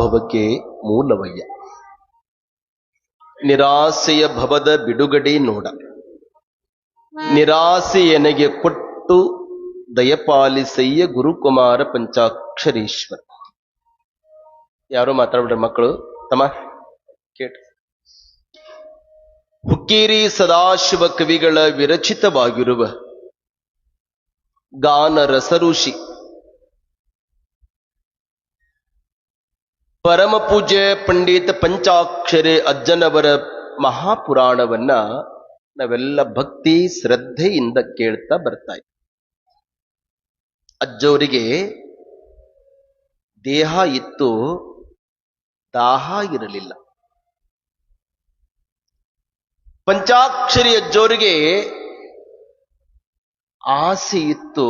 ಭವಕ್ಕೆ ಮೂಲವಯ್ಯ. ನಿರಾಸೆಯ ಭವದ ಬಿಡುಗಡೆ ನೋಡ, ನಿರಾಸೆಯನೆಗೆ ಕೊಟ್ಟು ದಯಪಾಲಿಸಯ್ಯ ಗುರುಕುಮಾರ ಪಂಚಾಕ್ಷರೀಶ್ವರ. ಯಾರೋ ಮಾತಾಡ್ಬಿಡ್ರ ಮಕ್ಕಳು, ತಮ್ಮ ಕೇಳಿ. ಹುಕ್ಕೇರಿ ಸದಾಶಿವ ಕವಿಗಳ ವಿರಚಿತವಾಗಿರುವ ಗಾನ ರಸಋಷಿ ಪರಮ ಪೂಜ್ಯ ಪಂಡಿತ ಪಂಚಾಕ್ಷರಿ ಅಜ್ಜನವರ ಮಹಾಪುರಾಣವನ್ನ ನಾವೆಲ್ಲ ಭಕ್ತಿ ಶ್ರದ್ಧೆಯಿಂದ ಕೇಳ್ತಾ ಬರ್ತಾ ಇದ್ವಿ. ಅಜ್ಜವರಿಗೆ ದೇಹ ಇತ್ತು, ದಾಹ ಇರಲಿಲ್ಲ. ಪಂಚಾಕ್ಷರಿ ಅಜ್ಜವರಿಗೆ ಆಸೆ ಇತ್ತು,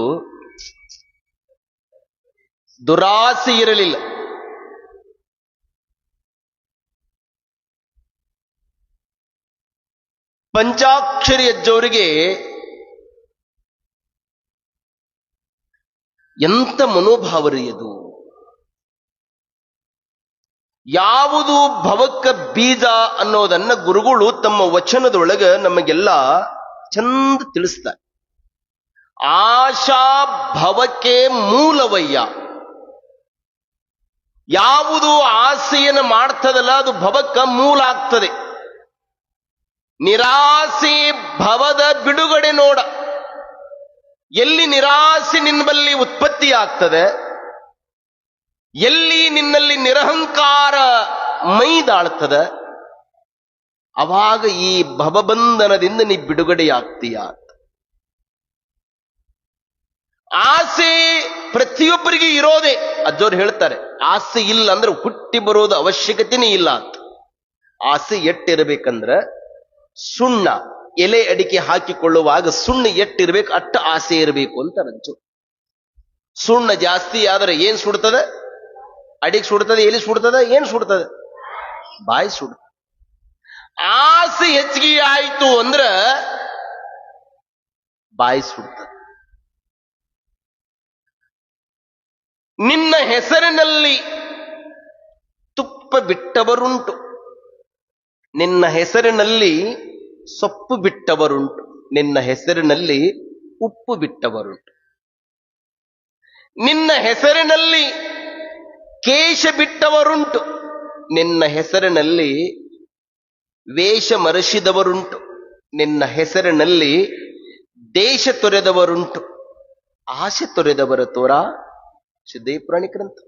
ದುರಾಸೆ ಇರಲಿಲ್ಲ. ಪಂಚಾಕ್ಷರಿ ಅಜ್ಜವರಿಗೆ ಎಂಥ ಮನೋಭಾವರಿ ಅದು. ಯಾವುದು ಭವಕ್ಕ ಬೀಜ ಅನ್ನೋದನ್ನ ಗುರುಗಳು ತಮ್ಮ ವಚನದೊಳಗ ನಮಗೆಲ್ಲ ಚಂದ ತಿಳಿಸ್ತಾರೆ. ಆಶಾ ಭವಕ್ಕೆ ಮೂಲವಯ್ಯ. ಯಾವುದು ಆಸೆಯನ್ನು ಮಾಡ್ತದಲ್ಲ ಅದು ಭವಕ್ಕ ಮೂಲ ಆಗ್ತದೆ. ನಿರಾಸೆ ಭವದ ಬಿಡುಗಡೆ ನೋಡ. ಎಲ್ಲಿ ನಿರಾಸೆ ನಿನ್ನಲ್ಲಿ ಉತ್ಪತ್ತಿ ಆಗ್ತದೆ, ಎಲ್ಲಿ ನಿನ್ನಲ್ಲಿ ನಿರಹಂಕಾರ ಮೈದಾಳ್ತದ, ಅವಾಗ ಈ ಭವಬಂಧನದಿಂದ ನೀ ಬಿಡುಗಡೆಯಾಗ್ತೀಯ. ಆಸೆ ಪ್ರತಿಯೊಬ್ಬರಿಗೆ ಇರೋದೇ. ಅಜ್ಜೋರು ಹೇಳ್ತಾರೆ, ಆಸೆ ಇಲ್ಲ ಅಂದ್ರೆ ಹುಟ್ಟಿ ಬರೋದು ಅವಶ್ಯಕತೆನೇ ಇಲ್ಲ ಅಂತ. ಆಸೆ ಎಟ್ಟಿರಬೇಕಂದ್ರೆ ಸುಣ್ಣ ಎಲೆ ಅಡಿಕೆ ಹಾಕಿಕೊಳ್ಳುವಾಗ ಸುಣ್ಣ ಎಟ್ಟಿರ್ಬೇಕು, ಅಟ್ಟ ಆಸೆ ಇರಬೇಕು ಅಂತ ರಂಜು. ಸುಣ್ಣ ಜಾಸ್ತಿ ಆದ್ರೆ ಏನ್ ಸುಡ್ತದೆ? ಅಡಿಗೆ ಸುಡ್ತದೆ, ಎಲೆ ಸುಡ್ತದೆ, ಏನ್ ಸುಡ್ತದೆ? ಬಾಯಿ ಸುಡ್ತದೆ. ಆಸೆ ಹೆಚ್ಚಿಗೆ ಆಯ್ತು ಅಂದ್ರ ಬಾಯಿ ಸುಡ್ತದೆ. ನಿನ್ನ ಹೆಸರಿನಲ್ಲಿ ತುಪ್ಪ ಬಿಟ್ಟವರುಂಟು, ನಿನ್ನ ಹೆಸರಿನಲ್ಲಿ ಸೊಪ್ಪು ಬಿಟ್ಟವರುಂಟು, ನಿನ್ನ ಹೆಸರಿನಲ್ಲಿ ಉಪ್ಪು ಬಿಟ್ಟವರುಂಟು, ನಿನ್ನ ಹೆಸರಿನಲ್ಲಿ ಕೇಶ ಬಿಟ್ಟವರುಂಟು, ನಿನ್ನ ಹೆಸರಿನಲ್ಲಿ ವೇಷ ಮರೆಸಿದವರುಂಟು, ನಿನ್ನ ಹೆಸರಿನಲ್ಲಿ ದೇಶ ತೊರೆದವರುಂಟು, ಆಸೆ ತೊರೆದವರ ತೋರ ಸಿದ್ಧೇ ಪುರಾಣಿ ಗ್ರಂಥ.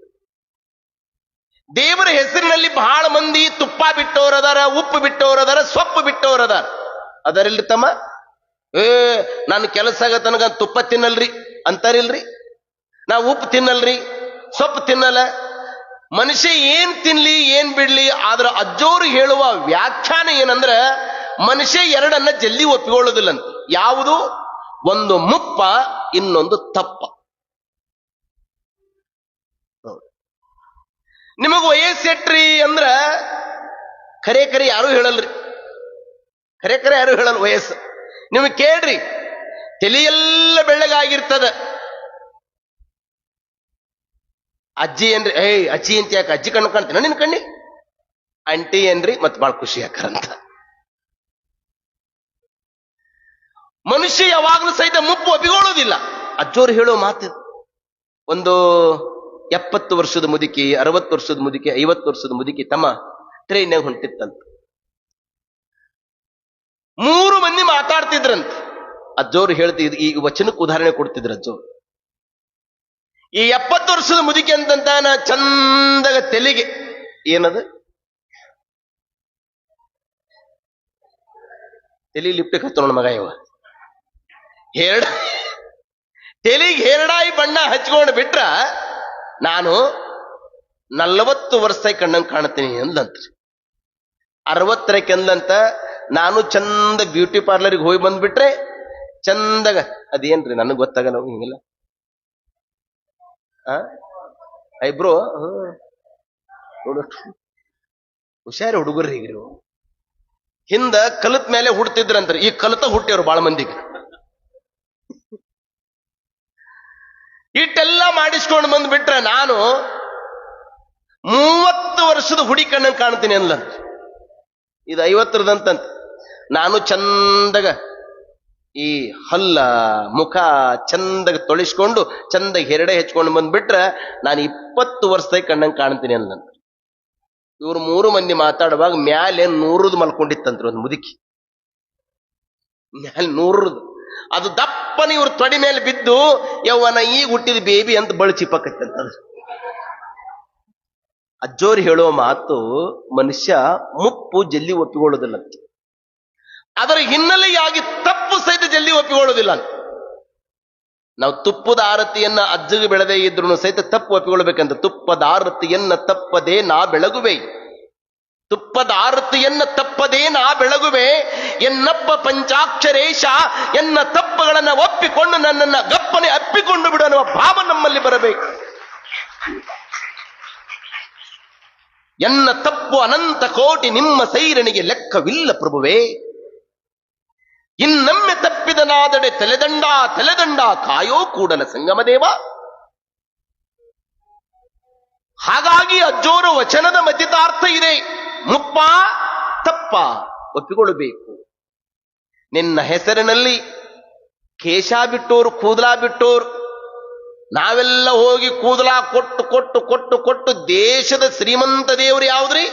ದೇವರ ಹೆಸರಿನಲ್ಲಿ ಬಹಳ ಮಂದಿ ತುಪ್ಪ ಬಿಟ್ಟವರದಾರ, ಉಪ್ಪು ಬಿಟ್ಟವರದಾರ, ಸೊಪ್ಪು ಬಿಟ್ಟವರದಾರ. ಅದರಲ್ಲಿ ತಮ್ಮ ನಾನು ಕೆಲಸ ಆಗತನಗ ತುಪ್ಪ ತಿನ್ನಲ್ರಿ ಅಂತಾರಿಲ್ರಿ, ನಾ ಉಪ್ಪು ತಿನ್ನಲ್ರಿ, ಸೊಪ್ಪು ತಿನ್ನಲ್ಲ. ಮನುಷ್ಯ ಏನ್ ತಿನ್ಲಿ ಏನ್ ಬಿಡ್ಲಿ, ಆದ್ರ ಅಜ್ಜೋರು ಹೇಳುವ ವ್ಯಾಖ್ಯಾನ ಏನಂದ್ರೆ ಮನುಷ್ಯ ಎರಡನ್ನ ಜಲ್ದಿ ಒಪ್ಪಿಕೊಳ್ಳೋದಿಲ್ಲಂತ. ಯಾವುದು? ಒಂದು ಮುಪ್ಪ, ಇನ್ನೊಂದು ತಪ್ಪ. ನಿಮಗ್ ವಯಸ್ಸೆಟ್ರಿ ಅಂದ್ರ ಖರೆ ಖರೆ ಯಾರು ಹೇಳಲ್ರಿ, ಖರೆ ಖರೆ ಯಾರು ಹೇಳಲ್ಲ ವಯಸ್ಸು. ನಿಮಗ್ ಕೇಳ್ರಿ, ತಲೆಯೆಲ್ಲ ಬೆಳ್ಳಗಾಗಿರ್ತದ. ಅಜ್ಜಿ ಏನ್ರಿ, ಅಜ್ಜಿ ಅಂತ ಯಾಕೆ? ಅಜ್ಜಿ ಕಣ್ಣು ಕಾಣ್ತೇನೆ ನಿನ್ ಕಣ್ಣಿ? ಅಂಟಿ ಏನ್ರಿ? ಮತ್ ಬಾಳ ಖುಷಿ ಯಾಕಂತ. ಮನುಷ್ಯ ಯಾವಾಗ್ಲೂ ಸಹಿತ ಮುಪ್ಪು ಒಪ್ಪಿಕೊಳ್ಳೋದಿಲ್ಲ. ಅಜ್ಜೋರು ಹೇಳೋ ಮಾತು. ಒಂದು 70 ವರ್ಷದ ಮುದುಕಿ, 60 ವರ್ಷದ ಮುದುಕಿ, 50 ವರ್ಷದ ಮುದುಕಿ ತಮ್ಮ ಟ್ರೈನ್ಯಾಗ ಹೊಂಟಿತ್ತಂತ. 3 ಮಂದಿ ಮಾತಾಡ್ತಿದ್ರಂತ. ಅಜ್ಜೋರು ಹೇಳ್ತಿದ್ರು, ಈ ವಚನಕ್ಕೆ ಉದಾಹರಣೆ ಕೊಡ್ತಿದ್ರು ಅಜ್ಜೋರು. ಈ 70 ವರ್ಷದ ಮುದುಕಿ ಅಂತಂತ ನಾ ಚಂದಾಗ ತೆಲಿಗೆ ಏನದು ತೆಲಿ ಲಿಪ್ಟಿಕ್ ಹಚ್ಚೋಣ ಮಗ ಇವ ತೆಲಿಗೆ ಹೇರಡಾಯಿ ಬಣ್ಣ ಹಚ್ಕೊಂಡು ಬಿಟ್ರ ನಾನು 40 ವರ್ಷ ಕಣ್ಣಂಗ್ ಕಾಣ್ತೀನಿ ಅಂದ್ಲಂತ್ರಿ. 60 ಅಂದ್ಲಂತ. ನಾನು ಚಂದ ಬ್ಯೂಟಿ ಪಾರ್ಲರ್ಗೆ ಹೋಗಿ ಬಂದ್ಬಿಟ್ರೆ ಚಂದಾಗ ಅದೇನ್ರಿ ನನಗೆ ಗೊತ್ತಾಗಲ್ಲ ಹಿಂಗಿಲ್ಲ ಐಬ್ರೋ ನೋಡು ಹುಷಾರಿ ಹುಡುಗರು ಹೀಗಿರು. ಹಿಂದ ಕಲತ್ ಮೇಲೆ ಹುಡ್ತಿದ್ರಂತಾರೆ, ಈ ಕಲತ ಹುಟ್ಟಿಯವ್ರು ಬಾಳ ಮಂದಿಗೆ. ಇಟ್ಟೆಲ್ಲ ಮಾಡಿಸ್ಕೊಂಡು ಬಂದ್ಬಿಟ್ರೆ ನಾನು 30 ವರ್ಷದ ಹುಡಿ ಕಣ್ಣಂಗೆ ಕಾಣ್ತೀನಿ ಅನ್ಲ. ಇದು 50ರದಂತ. ನಾನು ಚಂದಗ ಈ ಹಲ್ಲ ಮುಖ ಚಂದಗ ತೊಳಿಸ್ಕೊಂಡು ಚಂದಗ ಹೆರಡೆ ಹೆಚ್ಕೊಂಡು ಬಂದ್ಬಿಟ್ರೆ ನಾನು 20 ವರ್ಷದಾಗ ಕಣ್ಣಂಗೆ ಕಾಣ್ತೀನಿ ಅನ್ಲ. ಇವ್ರು 3 ಮಂದಿ ಮಾತಾಡುವಾಗ ಮ್ಯಾಲೆ 100 ಮಲ್ಕೊಂಡಿತ್ತಂತ್ರಿ ಒಂದು ಮುದುಕಿ. ಮ್ಯಾಲೆ 100 ಅದು ದಪ್ಪನ ಇವ್ರ ತೊಡಿ ಮೇಲೆ ಬಿದ್ದು ಯವ್ವನ ಈಗ ಹುಟ್ಟಿದ ಬೇಬಿ ಅಂತ ಬಳಚಿಪ್ಪಕತ್ತಂತ. ಅಜ್ಜೋರು ಹೇಳೋ ಮಾತು ಮನುಷ್ಯ ಮುಪ್ಪು ಜಲ್ದಿ ಒಪ್ಪಿಕೊಳ್ಳೋದಿಲ್ಲ ಅಂತ. ಅದರ ಹಿನ್ನೆಲೆಯಾಗಿ ತಪ್ಪು ಸಹಿತ ಜಲ್ದಿ ಒಪ್ಪಿಕೊಳ್ಳೋದಿಲ್ಲ ಅಂತ. ನಾವು ತುಪ್ಪದ ಆರತಿಯನ್ನ ಅಜ್ಜಗೆ ಬೆಳೆದೇ ಇದ್ರು ಸಹಿತ ತಪ್ಪು ಒಪ್ಪಿಕೊಳ್ಬೇಕಂತ. ತುಪ್ಪದ ಆರತಿಯನ್ನ ತಪ್ಪದೇ ನಾ ಬೆಳಗುವೆ, ತುಪ್ಪದ ಆರತಿಯನ್ನ ತಪ್ಪದೇ ನಾ ಬೆಳಗುವೆ, ಎನ್ನಪ್ಪ ಪಂಚಾಕ್ಷರೇಶ, ಎನ್ನ ತಪ್ಪುಗಳನ್ನ ಒಪ್ಪಿಕೊಂಡು ನನ್ನನ್ನ ಗಪ್ಪನೆ ಅಪ್ಪಿಕೊಂಡು ಬಿಡು ಅನ್ನುವ ಭಾವ ನಮ್ಮಲ್ಲಿ ಬರಬೇಕು. ಎನ್ನ ತಪ್ಪು ಅನಂತ ಕೋಟಿ, ನಿಮ್ಮ ಸೈರಣಿಗೆ ಲೆಕ್ಕವಿಲ್ಲ ಪ್ರಭುವೇ. ಇನ್ನೊಮ್ಮೆ ತಪ್ಪಿದ ನಾದಡೆ ತಲೆದಂಡ ತಲೆದಂಡ ಕಾಯೋ ಕೂಡಲ ಸಂಗಮದೇವ. ಹಾಗಾಗಿ ಅಜ್ಜೋರ ವಚನದ ಮತಿತಾರ್ಥ ಇದೆ. ಮುಪ್ಪ ತಪ್ಪ ಒಪ್ಪಿಕೊಳ್ಳಬೇಕು. ನಿನ್ನ ಹೆಸರಿನಲ್ಲಿ ಕೇಶ ಬಿಟ್ಟೋರು, ಕೂದಲ ಬಿಟ್ಟೋರು, ನಾವೆಲ್ಲ ಹೋಗಿ ಕೂದಲ ಕೊಟ್ಟು ಕೊಟ್ಟು ಕೊಟ್ಟು ಕೊಟ್ಟು ದೇಶದ ಶ್ರೀಮಂತ ದೇವರು ಯಾವ್ದ್ರಿ?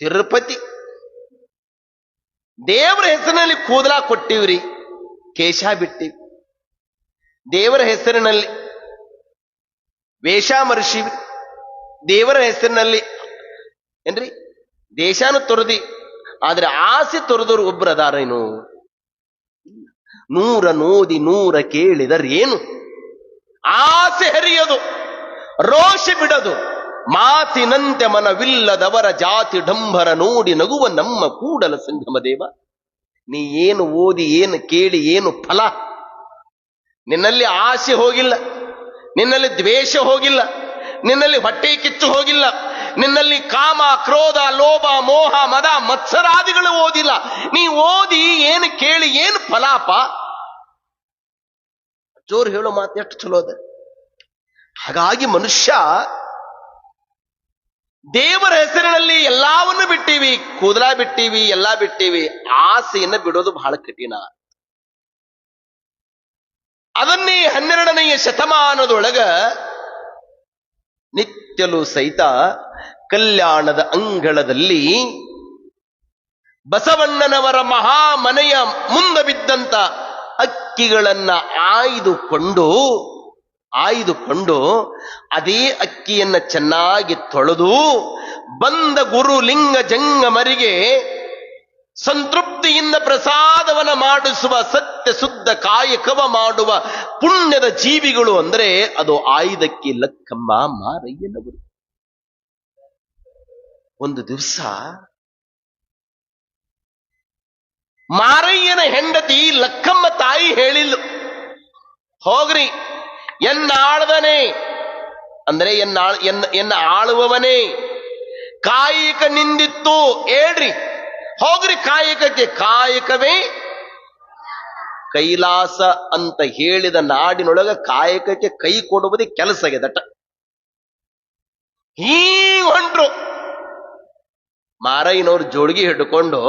ತಿರುಪತಿ. ದೇವರ ಹೆಸರಿನಲ್ಲಿ ಕೂದಲ ಕೊಟ್ಟಿವ್ರಿ, ಕೇಶ ಬಿಟ್ಟಿವಿ. ದೇವರ ಹೆಸರಿನಲ್ಲಿ ವೇಷ ಮರ್ಷಿವಿ, ದೇವರ ಹೆಸರಿನಲ್ಲಿ ಏನ್ರಿ ದೇಶಾನು ತೊರೆದಿ. ಆದ್ರೆ ಆಸೆ ತೊರೆದವರು ಒಬ್ರು ಅದಾರೇನು? 100 ನೋದಿ 100 ಕೇಳಿದರೇನು? ಆಸೆ ಹರಿಯದು, ರೋಷ ಬಿಡದು, ಮಾತಿನಂತೆ ಮನವಿಲ್ಲದವರ ಜಾತಿ ಡಂಬರ ನೋಡಿ ನಗುವ ನಮ್ಮ ಕೂಡಲ ಸಂಗಮ ದೇವ. ನೀ ಏನು ಓದಿ, ಏನು ಕೇಳಿ, ಏನು ಫಲ? ನಿನ್ನಲ್ಲಿ ಆಸೆ ಹೋಗಿಲ್ಲ, ನಿನ್ನಲ್ಲಿ ದ್ವೇಷ ಹೋಗಿಲ್ಲ, ನಿನ್ನಲ್ಲಿ ಹೊಟ್ಟೆ ಕಿಚ್ಚು ಹೋಗಿಲ್ಲ, ನಿನ್ನಲ್ಲಿ ಕಾಮ ಕ್ರೋಧ ಲೋಭ ಮೋಹ ಮದ ಮತ್ಸರಾದಿಗಳು ಓದಿಲ್ಲ. ನೀ ಓದಿ ಏನು ಕೇಳಿ ಏನು ಫಲಾಪ? ಜೋರು ಹೇಳೋ ಮಾತು ಎಷ್ಟು ಚಲೋ ಅದ. ಹಾಗಾಗಿ ಮನುಷ್ಯ ದೇವರ ಹೆಸರಿನಲ್ಲಿ ಎಲ್ಲವನ್ನು ಬಿಟ್ಟಿವಿ, ಕೂದಲ ಬಿಟ್ಟಿವಿ, ಎಲ್ಲಾ ಬಿಟ್ಟಿವಿ. ಆಸೆಯನ್ನು ಬಿಡೋದು ಬಹಳ ಕಠಿಣ. ಅದನ್ನೇ 12ನೆಯ ಶತಮಾನದೊಳಗ ನಿತ್ಯಲು ಸಹಿತ ಕಲ್ಯಾಣದ ಅಂಗಳದಲ್ಲಿ ಬಸವಣ್ಣನವರ ಮಹಾಮನೆಯ ಮುಂದೆ ಬಿದ್ದಂತ ಅಕ್ಕಿಗಳನ್ನ ಆಯ್ದುಕೊಂಡು ಅದೇ ಅಕ್ಕಿಯನ್ನ ಚೆನ್ನಾಗಿ ತೊಳೆದು ಬಂದ ಗುರು ಲಿಂಗ ಜಂಗಮರಿಗೆ ಸಂತೃಪ್ತಿಯಿಂದ ಪ್ರಸಾದವನ್ನ ಮಾಡಿಸುವ ಸತ್ಯ ಶುದ್ಧ ಕಾಯಕವ ಮಾಡುವ ಪುಣ್ಯದ ಜೀವಿಗಳು ಅಂದ್ರೆ ಅದು ಆಯ್ದಕ್ಕಿ ಲಕ್ಕಮ್ಮ ಮಾರಯ್ಯನವರು. ಒಂದು ದಿವಸ ಮಾರಯ್ಯನ ಹೆಂಡತಿ ಲಕ್ಕಮ್ಮ ತಾಯಿ ಹೇಳಿಲ್ಲ, ಹೋಗ್ರಿ ಎನ್ನ ಆಳ್ದನೆ ಅಂದ್ರೆ ಎನ್ನ ಆಳುವವನೇ, ಕಾಯಕ ನಿಂದಿತ್ತು ಹೇಳ್ರಿ, ಹೋಗ್ರಿ ಕಾಯಕಕ್ಕೆ. ಕಾಯಕವೇ ಕೈಲಾಸ ಅಂತ ಹೇಳಿದ ನಾಡಿನೊಳಗ ಕಾಯಕಕ್ಕೆ ಕೈ ಕೊಡುವುದೇ ಕೆಲಸ ದಟ. ಹೀಗ್ ಹೊಂಟ್ರು. ಮಾರಯ್ಯನವ್ರು ಜೋಳಿಗೆ ಹಿಡ್ಕೊಂಡು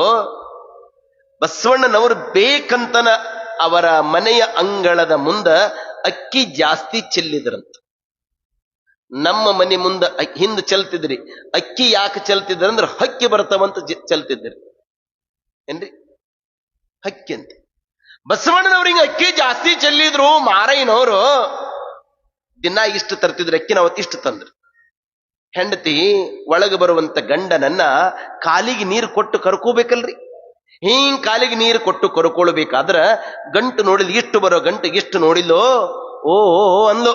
ಬಸವಣ್ಣನವರು ಬೇಕಂತನ ಅವರ ಮನೆಯ ಅಂಗಳದ ಮುಂದ ಅಕ್ಕಿ ಜಾಸ್ತಿ ಚೆಲ್ಲಿದ್ರಂತ. ನಮ್ಮ ಮನೆ ಮುಂದ ಹಿಂದೆ ಚೆಲ್ತಿದ್ರಿ. ಅಕ್ಕಿ ಯಾಕೆ ಚೆಲ್ತಿದ್ರ ಅಂದ್ರೆ ಹಕ್ಕಿ ಬರ್ತಾವಂತ ಚೆಲ್ತಿದ್ರಿ ಏನ್ರಿ, ಹಕ್ಕಿ ಅಂತ. ಬಸವಣ್ಣನವ್ರಿಗೆ ಅಕ್ಕಿ ಜಾಸ್ತಿ ಚೆಲ್ಲಿದ್ರು. ಮಾರಯ್ಯನವರು ದಿನ ಇಷ್ಟು ತರ್ತಿದ್ರು ಅಕ್ಕಿನ, ಅವತ್ತಿಷ್ಟು ತಂದ್ರು. ಹೆಂಡತಿ ಒಳಗೆ ಬರುವಂತ ಗಂಡನನ್ನ ಕಾಲಿಗೆ ನೀರು ಕೊಟ್ಟು ಕರ್ಕೋಬೇಕಲ್ರಿ. ಹಿಂಗ್ ಕಾಲಿಗೆ ನೀರು ಕೊಟ್ಟು ಕರ್ಕೊಳ್ಬೇಕಾದ್ರ ಗಂಟು ನೋಡಿಲ್, ಇಷ್ಟು ಬರೋ ಗಂಟು ಇಷ್ಟು ನೋಡಿಲ್ಲೋ, ಓ ಅಂದ್ಲು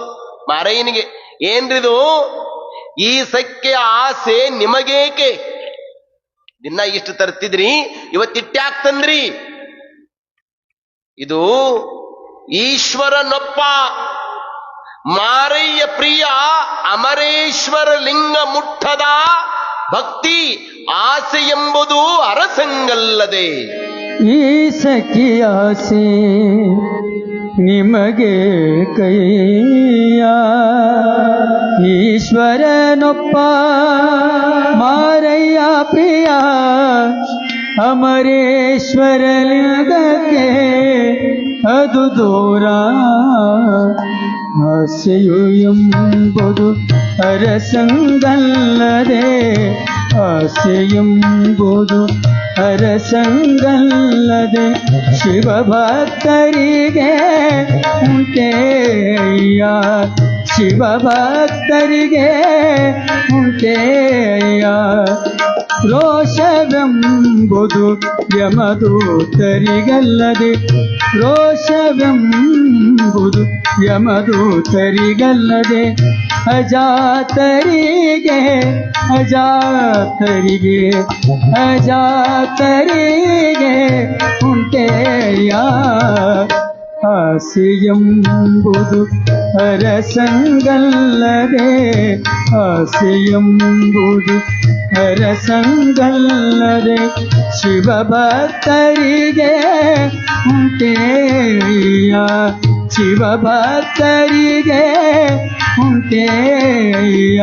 ಮಾರಯ್ಯನಿಗೆ. ಏನ್ರಿದು ಈ ಸಖ್ಯ ಆಸೆ ನಿಮಗೇಕೆ? ದಿನ ಇಷ್ಟು ತರ್ತಿದ್ರಿ, ಇವತ್ತಿಟ್ಟ್ಯಾಕ್ತಂದ್ರಿ? ಇದು ಈಶ್ವರನೊಪ್ಪ ಮಾರಯ್ಯ ಪ್ರಿಯ ಅಮರೇಶ್ವರ ಲಿಂಗ ಮುಟ್ಟದ ಭಕ್ತಿ ಆಸೆ ಎಂಬುದು ಅರಸಂಗಲ್ಲದೆ. ಈ ಸಖಿ ಆಸೆ ನಿಮಗೆ ಕೈಯ ಈಶ್ವರನೊಪ್ಪ ಮಾರಯ್ಯ ಪ್ರಿಯ ಅಮರೇಶ್ವರ ಲಿಂಗಕ್ಕೆ ಅದು ದೂರ ಆಸೆಯು ಎಂಬುದು ಅರಸಂಗಲ್ಲದೆ ಆಸೆಯೆಂಬುದು ಅರಸಂಗಲ್ಲದೆ ಶಿವಭಕ್ತರಿಗೆ ಉಂಟೇಯ ಶಿವಭಕ್ತರಿಗೆ ಉಂಟೇಯ ರೋಷವೆಂಬುದು ಯಮದೂತರಿಗಲ್ಲದೆ ರೋಷವೆಂಬುದು ಯಮದೂತರಿಗಲ್ಲದೆ ಅಜಾತರಿಗೆ ಅಜಾತರಿಗೆ ಅಜಾತರಿಗೆ ಉಂಟೇಯ ಆಸೆಯೆಂಬುದು ಅರಸಂಗಲ್ಲದೆ ಆಸೆಯೆಂಬುದು ಅರಸಂಗಲ್ಲದೆ ಶಿವಭಕ್ತರಿಗೆ ಉಂಟೇಯ ಶಿವಭಕ್ತರಿಗೆ ಉಂಟೇಯ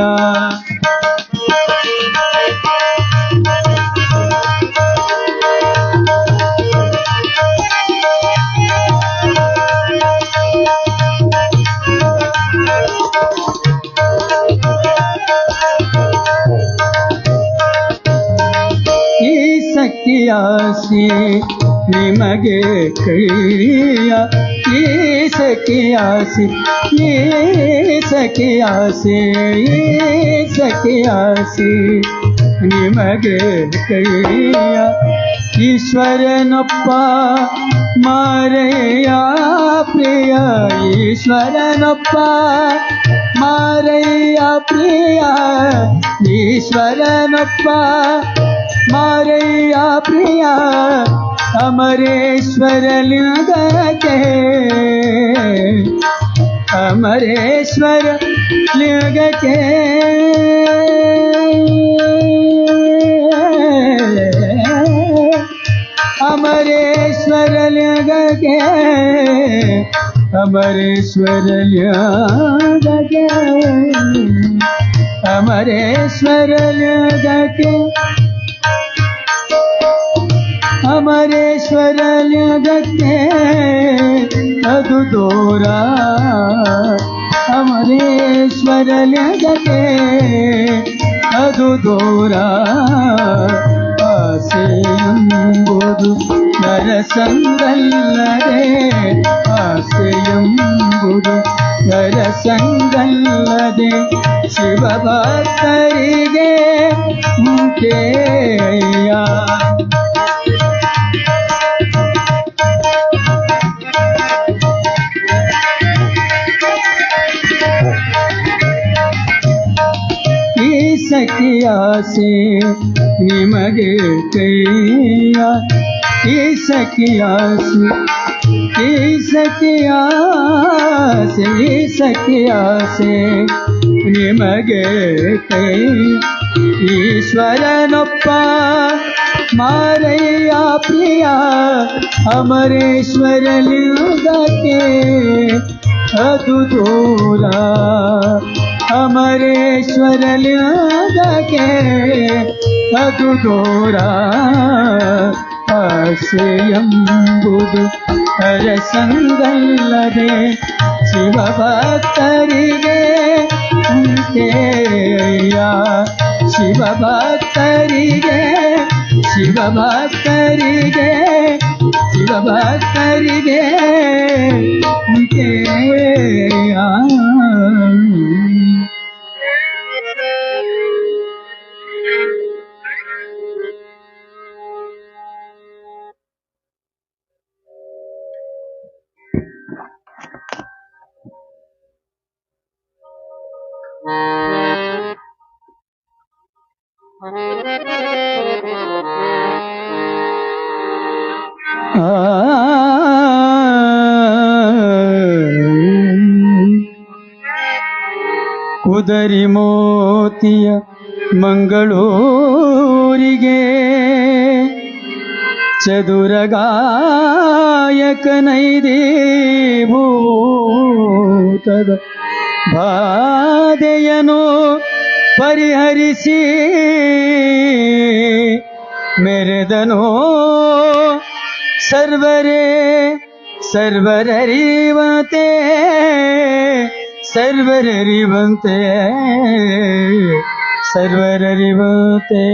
ಸಖಿಯಾಸಿ ನಿಮಗೆ ಕೈಯ ಈ ಸಖಿಯಾಸಿ ಈ ಸಖಿಯಾಸಿ ಈ ಸಖಿಯಾಸಿ ನಿಮಗೆ ಕೈಯ ಈಶ್ವರನೊಪ್ಪ ಮಾರಯ್ಯ ಪ್ರಿಯ ಈಶ್ವರನೊಪ್ಪ ಮಾರಯ್ಯ ಪ್ರಿಯ ಈಶ್ವರನೊಪ್ಪ ಮಾರಯ್ಯ ಪ್ರಿಯ ಅಮರೇಶ್ವರ ಲಿಂಗಕ್ಕೆ ಅಮರೇಶ್ವರ ಲಿಂಗಕ್ಕೆ ಅಮರೇಶ್ವರ ಲಿಂಗಕ್ಕೆ ಅಮರೇಶ್ವರ ಲಿಂಗಕ್ಕೆ ಅಮರೇಶ್ವರ ಲಿಂಗಕ್ಕೆ ಅಮರೇಶ್ವರ ಲಿಂಗಕ್ಕೆ ಅದು ದೂರ ಅಮರೇಶ್ವರ ಲಿಂಗಕ್ಕೆ ಅದು ದೂರ ಆಸೆಯೆಂಬುದು ನರಸಂಗಲ್ಲದೆ ಆಸೆಯೆಂಬುದು ನರಸಂಗಲ್ಲದೆ ಶಿವಭಕ್ತರಿಗೆ ಮುಖೇಯ ಸಖಿಯಾಸೆ ನಿಮಗೆ ಕೈಯ ಈ ಸಖಿಯಾಸೆ ಈ ಸಖಿಯಾಸೆ ಈ ಸಖಿಯಾಸೆ ನಿಮಗೆ ಕೈ ಈಶ್ವರನೊಪ್ಪ ಮಾರಯ್ಯ ಪ್ರಿಯ ಅಮರೇಶ್ವರ ಲಿಂಗಕ್ಕೆ ಅದು ದೂರ ಅಮರೇಶ್ವರ ಲಿಂಗಕ್ಕೆ ಅದು ದೂರ ಆಸೆಯೆಂಬುದು ಅರಸಂಗಲ್ಲದೆ ಶಿವಭಕ್ತರಿಗೆ ಉಂಟೇಯ ಶಿವಭಕ್ತರಿಗೆ ಶಿವಭಕ್ತರಿಗೆ ಶಿವಭಕ್ತರಿಗೆ ಉಂಟೇಯ ಕುದರಿ ಮೋತಿಯ ಮಂಗಳೂರಿಗೆ ಚದುರಗಾಯಕನೈದೀಭೂತದ ಬಾಧೆಯನು ಪರಿಹರಿಸಿ ಮೆರೆದನೋ ಸರ್ವರೇ ಸರ್ವರರಿವಂತೆ ಸರ್ವರರಿವಂತೆ ಸರ್ವರರಿವಂತೆ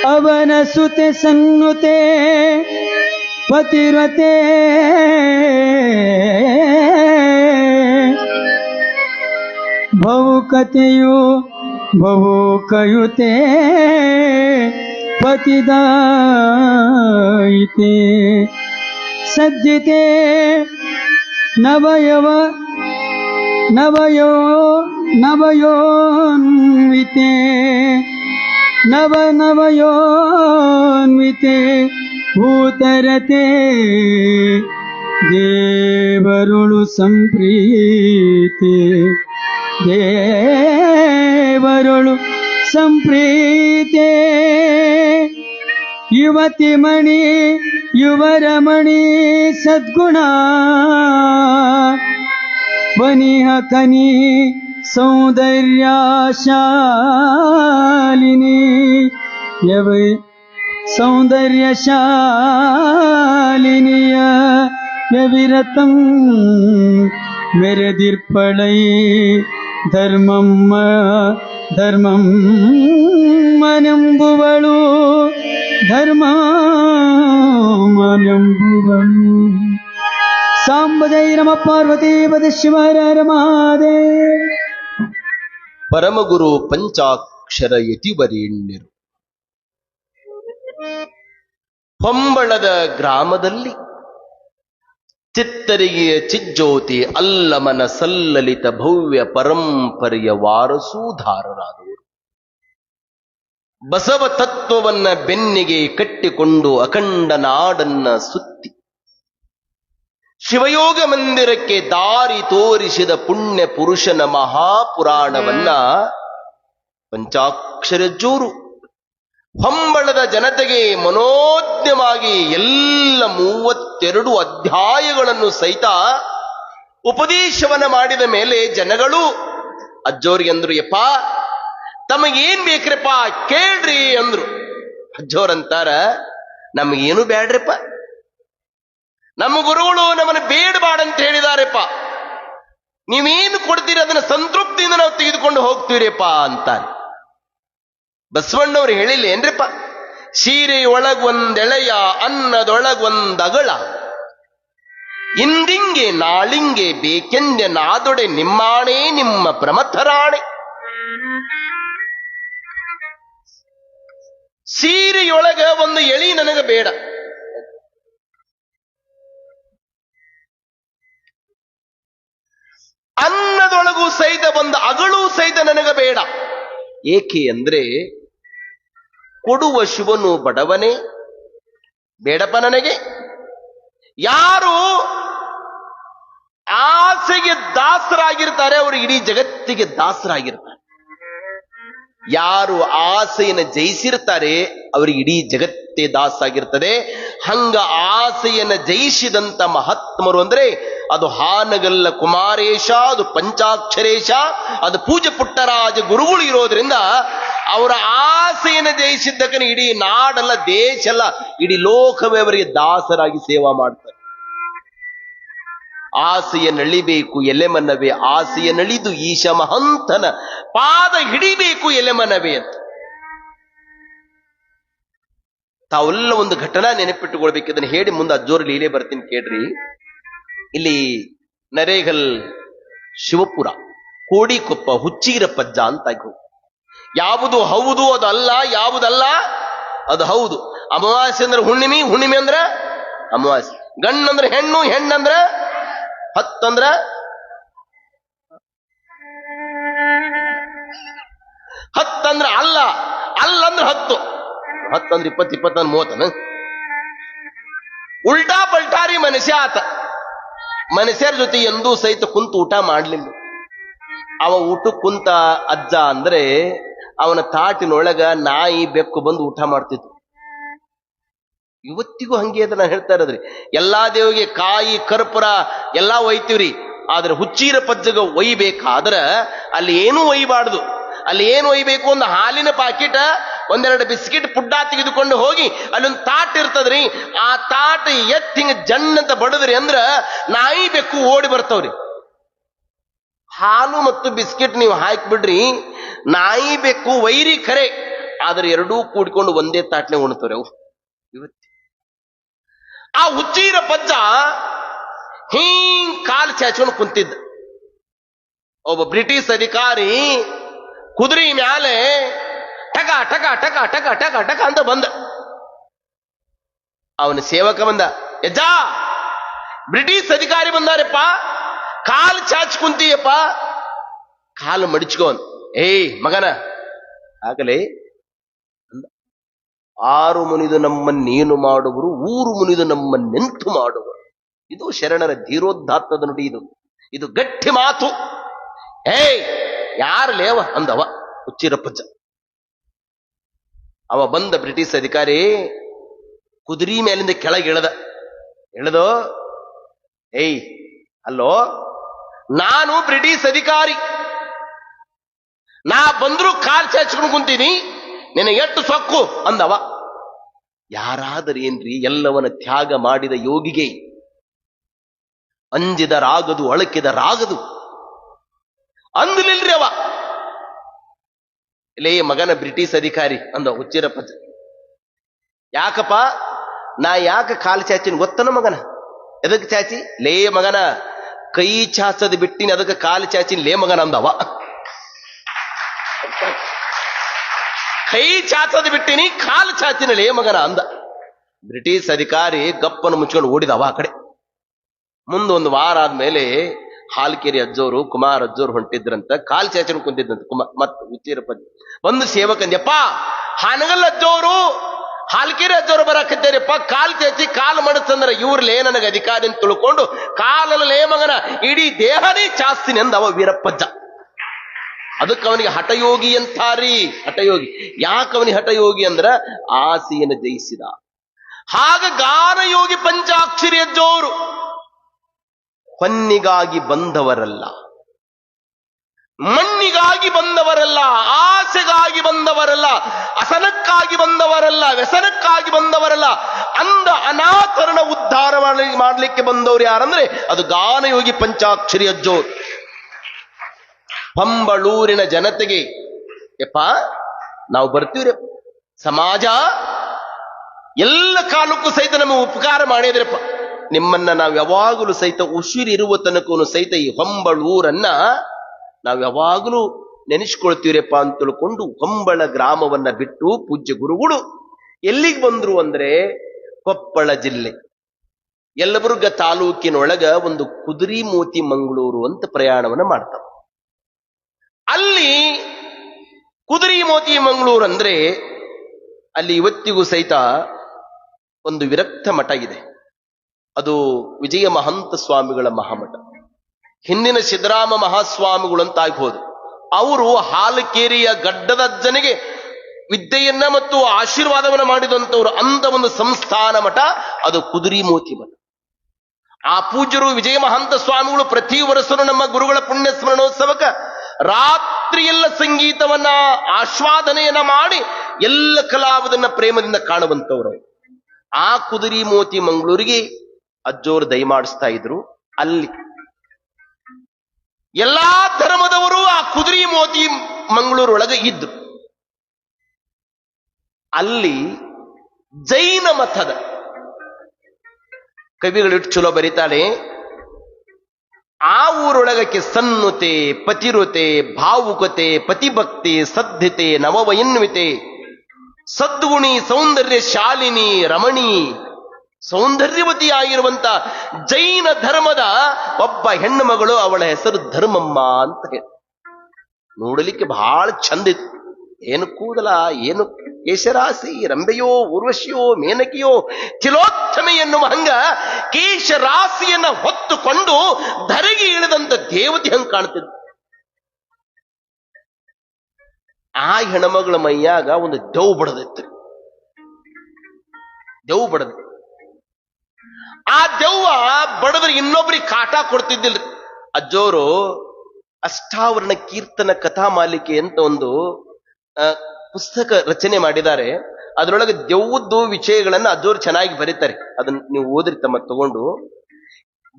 ಅವನ ಸುತೆ ಸನ್ನುತೆ ಪತಿರತೆ ಬಹುಕತೆಯು ಬಹುಕಯುತೆ ಪತಿದಾಯಿತೆ ಸಜ್ಜಿತೆ ನವಯವ ನವಯೋನ್ವಿತೆ ನವಯೋನ್ವಿತೆ ಭೂತರತೆ ದೇವರುಳು ಸಂಪ್ರೀತಿ ದೇವರುಳು ಸಂಪ್ರೀತೆ ಯುವತಿ ಮಣಿ ಯುವರಮಣಿ ಸದ್ಗುಣ ವನಿಹ ಕನಿ ಸೌಂದರ್ಯಶಾಲಿನಿ ಯವ ಸೌಂದರ್ಯಶಾಲಿನಿಯ ಯವಿರತಂ ಮೆರೆದಿರ್ಪಳೈ ಧರ್ಮಮ್ಮ ಧರ್ಮಂ ಮನೆಂಬುವಳು ಧರ್ಮ ಮನೆಂಬುವಳು ಸಾಂಬಜೈ ರಮ ಪಾರ್ವತಿ ಪದ ಶಿವರ ರಮಾದೇ ಪರಮಗುರು ಪಂಚಾಕ್ಷರ ಯತಿವರೇಣ್ಯರು ಹೊಂಬಳದ ಗ್ರಾಮದಲ್ಲಿ ಚಿತ್ತರಿಗೆಯ ಚಿಜ್ಜೋತಿ ಅಲ್ಲಮನ ಸಲ್ಲಲಿತ ಭವ್ಯ ಪರಂಪರೆಯ ವಾರಸೂಧಾರರಾದವರು ಬಸವ ತತ್ವವನ್ನ ಬೆನ್ನಿಗೆ ಕಟ್ಟಿಕೊಂಡು ಅಖಂಡ ನಾಡನ್ನ ಸುತ್ತಿ ಶಿವಯೋಗ ಮಂದಿರಕ್ಕೆ ದಾರಿ ತೋರಿಸಿದ ಪುಣ್ಯ ಪುರುಷನ ಮಹಾಪುರಾಣವನ್ನ ಪಂಚಾಕ್ಷರ ಜೋರು ಹೊಂಬಳದ ಜನತೆಗೆ ಮನೋಜ್ಞವಾಗಿ ಎಲ್ಲ 32 ಅಧ್ಯಾಯಗಳನ್ನು ಸಹಿತ ಉಪದೇಶವನ್ನ ಮಾಡಿದ ಮೇಲೆ ಜನಗಳು ಅಜ್ಜೋರಿಗೆ ಅಂದ್ರು, ಯಪ್ಪ ತಮಗೇನ್ ಬೇಕ್ರಪ್ಪ ಕೇಳ್ರಿ ಅಂದ್ರು. ಅಜ್ಜೋರಂತಾರ, ನಮಗೇನು ಬೇಡ್ರಪ್ಪ, ನಮ್ಮ ಗುರುಗಳು ನಮ್ಮನ್ನು ಬೇಡಬಾಡಂತ ಹೇಳಿದಾರೆಪ್ಪ, ನೀವೇನು ಕೊಡ್ತೀರಿ ಅದನ್ನ ಸಂತೃಪ್ತಿಯಿಂದ ನಾವು ತೆಗೆದುಕೊಂಡು ಹೋಗ್ತೀವಿರಪ್ಪ ಅಂತಾರೆ. ಬಸವಣ್ಣವ್ರು ಹೇಳಿಲ್ಲ ಏನ್ರಿಪ್ಪ, ಸೀರೆಯೊಳಗೊಂದೆಳೆಯ ಅನ್ನದೊಳಗೊಂದಗಳ ಇಂದಿಂಗೆ ನಾಳಿಂಗೆ ಬೇಕೆಂದೆ ನಾದೊಡೆ ನಿಮ್ಮಾಣೆ ನಿಮ್ಮ ಪ್ರಮಥರಾಣೆ. ಸೀರೆಯೊಳಗ ಒಂದು ಎಳಿ ನನಗೆ ಬೇಡ, ಅನ್ನದೊಳಗೂ ಸಹಿತ ಒಂದು ಅಗಳೂ ಸಹಿತ ನನಗೆ ಬೇಡ. ಏಕೆ ಅಂದ್ರೆ ಕೊಡುವ ಶಿವನು ಬಡವನೇ, ಬೇಡಪ್ಪ ನನಗೆ. ಯಾರು ಆಸೆಗೆ ದಾಸರಾಗಿರ್ತಾರೆ ಅವರು ಇಡೀ ಜಗತ್ತಿಗೆ ದಾಸರಾಗಿರ್ತಾರೆ. ಯಾರು ಆಸೆಯನ್ನು ಜಯಿಸಿರ್ತಾರೆ ಅವರಿಗೆ ಇಡೀ ಜಗತ್ತೇ ದಾಸಾಗಿರ್ತದೆ. ಹಂಗ ಆಸೆಯನ್ನು ಜಯಿಸಿದಂತ ಮಹಾತ್ಮರು ಅಂದ್ರೆ ಅದು ಹಾನಗಲ್ಲ ಕುಮಾರೇಶ, ಅದು ಪಂಚಾಕ್ಷರೇಶ, ಅದು ಪೂಜ್ಯ ಪುಟ್ಟರಾಜ ಗುರುಗಳು ಇರೋದ್ರಿಂದ ಅವರ ಆಸೆಯನ್ನು ಜಯಿಸಿದ್ದಕ್ಕನೆ ಇಡೀ ನಾಡಲ್ಲ, ದೇಶ ಅಲ್ಲ, ಇಡೀ ಲೋಕವೇ ಅವರಿಗೆ ದಾಸರಾಗಿ ಸೇವಾ ಮಾಡ್ತಾರೆ. ಆಸೆಯ ನಳಿಬೇಕು ಎಲೆಮನವೇ, ಆಸೆಯ ನಳಿದು ಈಶ ಮಹಂತನ ಪಾದ ಹಿಡಿಬೇಕು ಎಲೆಮನವೇ ಅಂತ. ತಾವೆಲ್ಲ ಒಂದು ಘಟನಾ ನೆನಪಿಟ್ಟುಕೊಳ್ಬೇಕು. ಇದನ್ನು ಹೇಳಿ ಮುಂದೆ ಅಜ್ಜೋರ್ ಲೀಲೆ ಬರ್ತೀನಿ ಕೇಳ್ರಿ. ಇಲ್ಲಿ ನರೇಗಲ್ ಶಿವಪುರ ಕೋಡಿಕೊಪ್ಪ ಹುಚ್ಚೀರ ಪಜ್ಜ ಅಂತ ಯಾವುದು ಹೌದು ಅದು ಅಲ್ಲ, ಯಾವುದಲ್ಲ ಅದು ಹೌದು. ಅಮಾವಾಸ್ಯೆ ಅಂದ್ರೆ ಹುಣ್ಣಿಮೆ, ಹುಣ್ಣಿಮೆ ಅಂದ್ರ ಅಮಾವಾಸ್ಯೆ. ಗಣ್ಣಂದ್ರೆ ಹೆಣ್ಣು, ಹೆಣ್ಣಂದ್ರ ಹತ್ತಂದ್ರ ಹತ್ತಂದ್ರ ಅಲ್ಲ, ಅಲ್ಲಂದ್ರ ಹತ್ತು, ಹತ್ತಂದ್ರ 20, 20 30. ಉಲ್ಟಾ ಪಲ್ಟಾರಿ ಮನುಷ್ಯ ಆತ. ಮನುಷ್ಯರ ಜೊತೆ ಎಂದೂ ಸಹಿತ ಕುಂತು ಊಟ ಮಾಡ್ಲಿಲ್ಲ. ಅವ ಊಟಕ್ಕೆ ಕುಂತ ಅಜ್ಜ ಅಂದ್ರೆ ಅವನ ತಾಟಿನೊಳಗ ನಾಯಿ ಬೆಕ್ಕು ಬಂದು ಊಟ ಮಾಡ್ತಿತ್ತು. ಇವತ್ತಿಗೂ ಹಂಗೆ ಅದ. ನಾನು ಹೇಳ್ತಾ ಇರೋದ್ರಿ, ಎಲ್ಲಾ ದೇವಿಗೆ ಕಾಯಿ ಕರ್ಪೂರ ಎಲ್ಲಾ ಒಯ್ತೀವ್ರಿ, ಆದ್ರೆ ಹುಚ್ಚೀರ ಪಜ್ಜಗ ಒಯ್ಬೇಕಾದ್ರ ಅಲ್ಲಿ ಏನೂ ಒಯ್ಬಾರ್ದು. ಅಲ್ಲಿ ಏನು ಒಯ್ಬೇಕು, ಒಂದು ಹಾಲಿನ ಪಾಕಿಟ, ಒಂದೆರಡು ಬಿಸ್ಕಿಟ್ ಪುಡ್ಡ ತೆಗೆದುಕೊಂಡು ಹೋಗಿ ಅಲ್ಲೊಂದು ತಾಟ್ ಇರ್ತದ್ರಿ, ಆ ತಾಟ್ ಎತ್ತಿ ಹಿಂಗ ಜಣ್ಣಂತ ಬಡದ್ರಿ ಅಂದ್ರ ನಾಯಿ ಬೆಕ್ಕು ಓಡಿ ಬರ್ತವ್ರಿ. ಹಾಲು ಮತ್ತು ಬಿಸ್ಕಿಟ್ ನೀವು ಹಾಕಿಬಿಡ್ರಿ, ನಾಯಿ ಬೆಕ್ಕು ವೈರಿ ಖರೆ, ಆದ್ರೆ ಎರಡೂ ಕೂಡಿಕೊಂಡು ಒಂದೇ ತಾಟ್ನೆ ಉಣ್ತವ್ರಿ ಅವು. ಇವತ್ತು ಆ ಹುಚ್ಚೀರ ಪಜ್ಜ ಹಿಂಗ್ ಕಾಲು ಚಾಚ್ಕೊಂಡು ಕುಂತಿದ್ದ. ಒಬ್ಬ ಬ್ರಿಟಿಷ್ ಅಧಿಕಾರಿ ಕುದುರೆ ಮ್ಯಾಲೆ ಟಕ ಟಕ ಟಕ ಟಕ ಟಕ ಟಕ ಅಂತ ಬಂದ. ಅವನ ಸೇವಕ ಬಂದ, ಯಜ್ಜ ಬ್ರಿಟಿಷ್ ಅಧಿಕಾರಿ ಬಂದಾರಪ್ಪ, ಕಾಲು ಚಾಚ್ ಕುಂತೀಯಪ್ಪ, ಕಾಲು ಮಡಿಚ್ಕೋನ್. ಏಯ್ ಮಗನ ಆಗಲೇ, ಆರು ಮುನಿದು ನಮ್ಮನ್ನೇನು ಮಾಡುವರು, ಊರು ಮುನಿದು ನಮ್ಮನ್ನೆಂತು ಮಾಡುವರು. ಇದು ಶರಣರ ಧೀರೋದ್ದಾತ್ತದ ನುಡಿ. ಇದು ಗಟ್ಟಿ ಮಾತು. ಏಯ್ ಯಾರು ಲೇವ ಅಂದವ ಹುಚ್ಚಿರಪ್ಪಜ್ಜ. ಅವ ಬಂದ ಬ್ರಿಟಿಷ್ ಅಧಿಕಾರಿ ಕುದುರೆ ಮೇಲಿಂದ ಕೆಳಗೆ ಇಳದು, ಏಯ್ ಅಲ್ಲೋ, ನಾನು ಬ್ರಿಟಿಷ್ ಅಧಿಕಾರಿ, ನಾ ಬಂದ್ರು ಕಾಲ್ ಚಾಚ್ಕೊಂಡು ಕುಂತೀನಿ, ನಿನಗೆ ಎಷ್ಟು ಸೊಕ್ಕು ಅಂದವ. ಯಾರಾದರೇನ್ರಿ, ಎಲ್ಲವನ್ನ ತ್ಯಾಗ ಮಾಡಿದ ಯೋಗಿಗೆ ಅಂಜಿದ ರಾಗದು ಅಳಕಿದ ರಾಗದು ಅಂದಲಿಲ್ರಿ ಅವ. ಲೇ ಮಗನ ಬ್ರಿಟಿಷ್ ಅಧಿಕಾರಿ ಅಂದ ಹುಚ್ಚಿರಪ್ಪ. ಯಾಕಪ್ಪ, ನಾ ಯಾಕೆ ಕಾಲು ಚಾಚಿನ ಗೊತ್ತನ ಮಗನ? ಎದಕ್ಕೆ ಚಾಚಿ? ಲೇ ಮಗನ, ಕೈ ಚಾಚದ ಬಿಟ್ಟಿನ, ಅದಕ್ಕೆ ಕಾಲು ಚಾಚಿನ ಲೇ ಮಗನ ಅಂದವ. ಕೈ ಚಾಚದ ಬಿಟ್ಟಿನಿ, ಕಾಲು ಚಾಚಿನ ಲೇ ಮಗನ ಅಂದ. ಬ್ರಿಟಿಷ್ ಅಧಿಕಾರಿ ಗಪ್ಪನ್ನು ಮುಚ್ಕೊಂಡು ಓಡಿದವ ಆ ಕಡೆ. ಮುಂದೊಂದು ವಾರ ಆದ್ಮೇಲೆ ಹಾಲ್ಕೆರೆ ಅಜ್ಜೋರು ಕುಮಾರ್ ಅಜ್ಜೋರು ಹೊಂಟಿದ್ರಂತ, ಕಾಲ್ ಚಾಚನ ಕುಂತಿದ್ದಂತ ಮತ್ ಹುಚ್ಚಿರಪ್ಪ ಒಂದು ಸೇವಕಂದ್ಯಪ್ಪ, ಹಾನಗಲ್ ಅಜ್ಜೋರು ಹಾಲ್ಕೆರೆ ಅಜ್ಜೋರು ಬರಾಕತ್ತೇರಿಪ್ಪ, ಕಾಲ್ ಚಾಚಿ ಕಾಲ್ ಮಡತಂದ್ರ ಇವ್ರಲೇ ನನಗೆ ಅಧಿಕಾರಿ ಅಂತ ತಿಳ್ಕೊಂಡು ಕಾಲಲ್ಲೇ ಮಗನ ಇಡೀ ದೇಹನೇ ಚಾಸ್ತೀನಿ ಅಂದ ಅವ ವೀರಪ್ಪಜ್ಜ. ಅದಕ್ಕೆ ಅವನಿಗೆ ಹಠಯೋಗಿ ಅಂತಾರಿ. ಹಠಯೋಗಿ ಯಾಕೆ ಅವನಿಗೆ ಹಠಯೋಗಿ ಅಂದ್ರ ಆಸೆಯನ್ನು ಜಯಿಸಿದ. ಹಾಗ ಗಾನಯೋಗಿ ಪಂಚಾಕ್ಷರಿ ಅಜ್ಜೋರು ಹೊನ್ನಿಗಾಗಿ ಬಂದವರಲ್ಲ, ಮಣ್ಣಿಗಾಗಿ ಬಂದವರಲ್ಲ, ಆಸೆಗಾಗಿ ಬಂದವರಲ್ಲ, ಅಸನಕ್ಕಾಗಿ ಬಂದವರಲ್ಲ, ವ್ಯಸನಕ್ಕಾಗಿ ಬಂದವರಲ್ಲ. ಅಂದ ಅನಾಥರಣ ಉದ್ಧಾರ ಮಾಡಲಿಕ್ಕೆ ಬಂದವರು ಯಾರಂದ್ರೆ ಅದು ಗಾನಯೋಗಿ ಪಂಚಾಕ್ಷರಿ ಅಜ್ಜೋರು. ಪಂಬಳೂರಿನ ಜನತೆಗೆ ಯಪ್ಪ ನಾವು ಬರ್ತೀವ್ರಿ, ಸಮಾಜ ಎಲ್ಲ ಕಾಲಕ್ಕೂ ಸಹಿತ ನಮಗೆ ಉಪಕಾರ ಮಾಡಿದ್ರಪ್ಪ, ನಿಮ್ಮನ್ನ ನಾವು ಯಾವಾಗಲೂ ಸಹಿತ ಉಸಿರಿರುವ ತನಕೂ ಸಹಿತ ಈ ಹೊಂಬಳೂರನ್ನ ನಾವು ಯಾವಾಗಲೂ ನೆನೆಸ್ಕೊಳ್ತೀವ್ರಪ್ಪ ಅಂತ ತಿಳ್ಕೊಂಡು ಹೊಂಬಳ ಗ್ರಾಮವನ್ನ ಬಿಟ್ಟು ಪೂಜ್ಯ ಗುರುಗಳು ಎಲ್ಲಿಗೆ ಬಂದ್ರು ಅಂದ್ರೆ ಕೊಪ್ಪಳ ಜಿಲ್ಲೆ ಯಲಬುರ್ಗ ತಾಲೂಕಿನೊಳಗ ಒಂದು ಕುದುರೆಮೋತಿ ಮಂಗಳೂರು ಅಂತ ಪ್ರಯಾಣವನ್ನ ಮಾಡ್ತಾವ. ಅಲ್ಲಿ ಕುದುರೆಮೋತಿ ಮಂಗಳೂರು ಅಂದ್ರೆ ಅಲ್ಲಿ ಇವತ್ತಿಗೂ ಸಹಿತ ಒಂದು ವಿರಕ್ತ ಮಠ ಇದೆ. ಅದು ವಿಜಯ ಮಹಂತ ಸ್ವಾಮಿಗಳ ಮಹಾಮಠ. ಹಿಂದಿನ ಸಿದ್ದರಾಮ ಮಹಾಸ್ವಾಮಿಗಳು ಅಂತ ಆಗ್ಬೋದು. ಅವರು ಹಾಲಕೇರಿಯ ಗಡ್ಡದಜ್ಜನಿಗೆ ವಿದ್ಯೆಯನ್ನ ಮತ್ತು ಆಶೀರ್ವಾದವನ್ನ ಮಾಡಿದಂಥವ್ರು. ಅಂತ ಒಂದು ಸಂಸ್ಥಾನ ಮಠ ಅದು ಕುದುರೆಮೋತಿ ಮಠ. ಆ ಪೂಜ್ಯರು ವಿಜಯ ಮಹಂತ ಸ್ವಾಮಿಗಳು ಪ್ರತಿ ವರ್ಷನೂ ನಮ್ಮ ಗುರುಗಳ ಪುಣ್ಯ ಸ್ಮರಣೋತ್ಸವಕ್ಕ ರಾತ್ರಿಯೆಲ್ಲ ಸಂಗೀತವನ್ನ ಆಸ್ವಾದನೆಯನ್ನ ಮಾಡಿ ಎಲ್ಲ ಕಲಾವಿದನ್ನ ಪ್ರೇಮದಿಂದ ಕಾಣುವಂತವ್ರು. ಆ ಕುದುರೆಮೋತಿ ಮಂಗಳೂರಿಗೆ ಅಜ್ಜೋರು ದಯಮಾಡಿಸ್ತಾ ಇದ್ರು. ಅಲ್ಲಿ ಎಲ್ಲಾ ಧರ್ಮದವರು ಆ ಕುದುರೆಮೋತಿ ಮಂಗಳೂರೊಳಗೆ ಇದ್ರು. ಅಲ್ಲಿ ಜೈನ ಮತದ ಕವಿಗಳಿಟ್ಟು ಚಲೋ ಬರೀತಾಳೆ. ಆ ಊರೊಳಗಕ್ಕೆ ಸನ್ನುತೆ, ಪತಿರುತೆ, ಭಾವುಕತೆ, ಪತಿಭಕ್ತಿ, ಸದ್ಧತೆ, ನವವಯನ್ವಿತೆ, ಸದ್ಗುಣಿ, ಸೌಂದರ್ಯ ಶಾಲಿನಿ, ರಮಣಿ, ಸೌಂದರ್ಯವತಿಯಾಗಿರುವಂತ ಜೈನ ಧರ್ಮದ ಒಬ್ಬ ಹೆಣ್ಣು ಮಗಳು, ಅವಳ ಹೆಸರು ಧರ್ಮಮ್ಮ ಅಂತ ಹೇಳಿ. ನೋಡಲಿಕ್ಕೆ ಬಹಳ ಚಂದ ಇತ್ತು. ಏನು ಕೂದಲ, ಏನು ಕೇಶರಾಶಿ, ರಂಬೆಯೋ, ಉರ್ವಶಿಯೋ, ಮೇನಕಿಯೋ, ತಿಲೋತ್ತಮೆ ಎನ್ನುವ ಹಂಗ ಕೇಶರಾಶಿಯನ್ನ ಹೊತ್ತುಕೊಂಡು ಧರೆಗೆ ಇಳಿದಂತ ದೇವತೆ ಹಂಗ ಕಾಣ್ತಿದ್ದ. ಆ ಹೆಣ್ಮಗಳ ಮೈಯಾಗ ಒಂದು ದೆವ್ ಬಡದಿತ್ತು. ದೆವ್ವ ಬಡದ. ಆ ದೆವ್ವ ಬಡದ್ರೆ ಇನ್ನೊಬ್ರಿಗೆ ಕಾಟ ಕೊಡ್ತಿದ್ದಿಲ್ರಿ. ಅಜ್ಜೋರು ಅಷ್ಟಾವರಣ ಕೀರ್ತನ ಕಥಾ ಮಾಲಿಕೆ ಅಂತ ಒಂದು ಪುಸ್ತಕ ರಚನೆ ಮಾಡಿದ್ದಾರೆ. ಅದರೊಳಗೆ ದೆವ್ವದ್ದು ವಿಷಯಗಳನ್ನ ಅಜ್ಜೋರು ಚೆನ್ನಾಗಿ ಬರೀತಾರೆ. ಅದನ್ನ ನೀವು ಓದ್ರಿ ತಮ್ಮ ತಗೊಂಡು.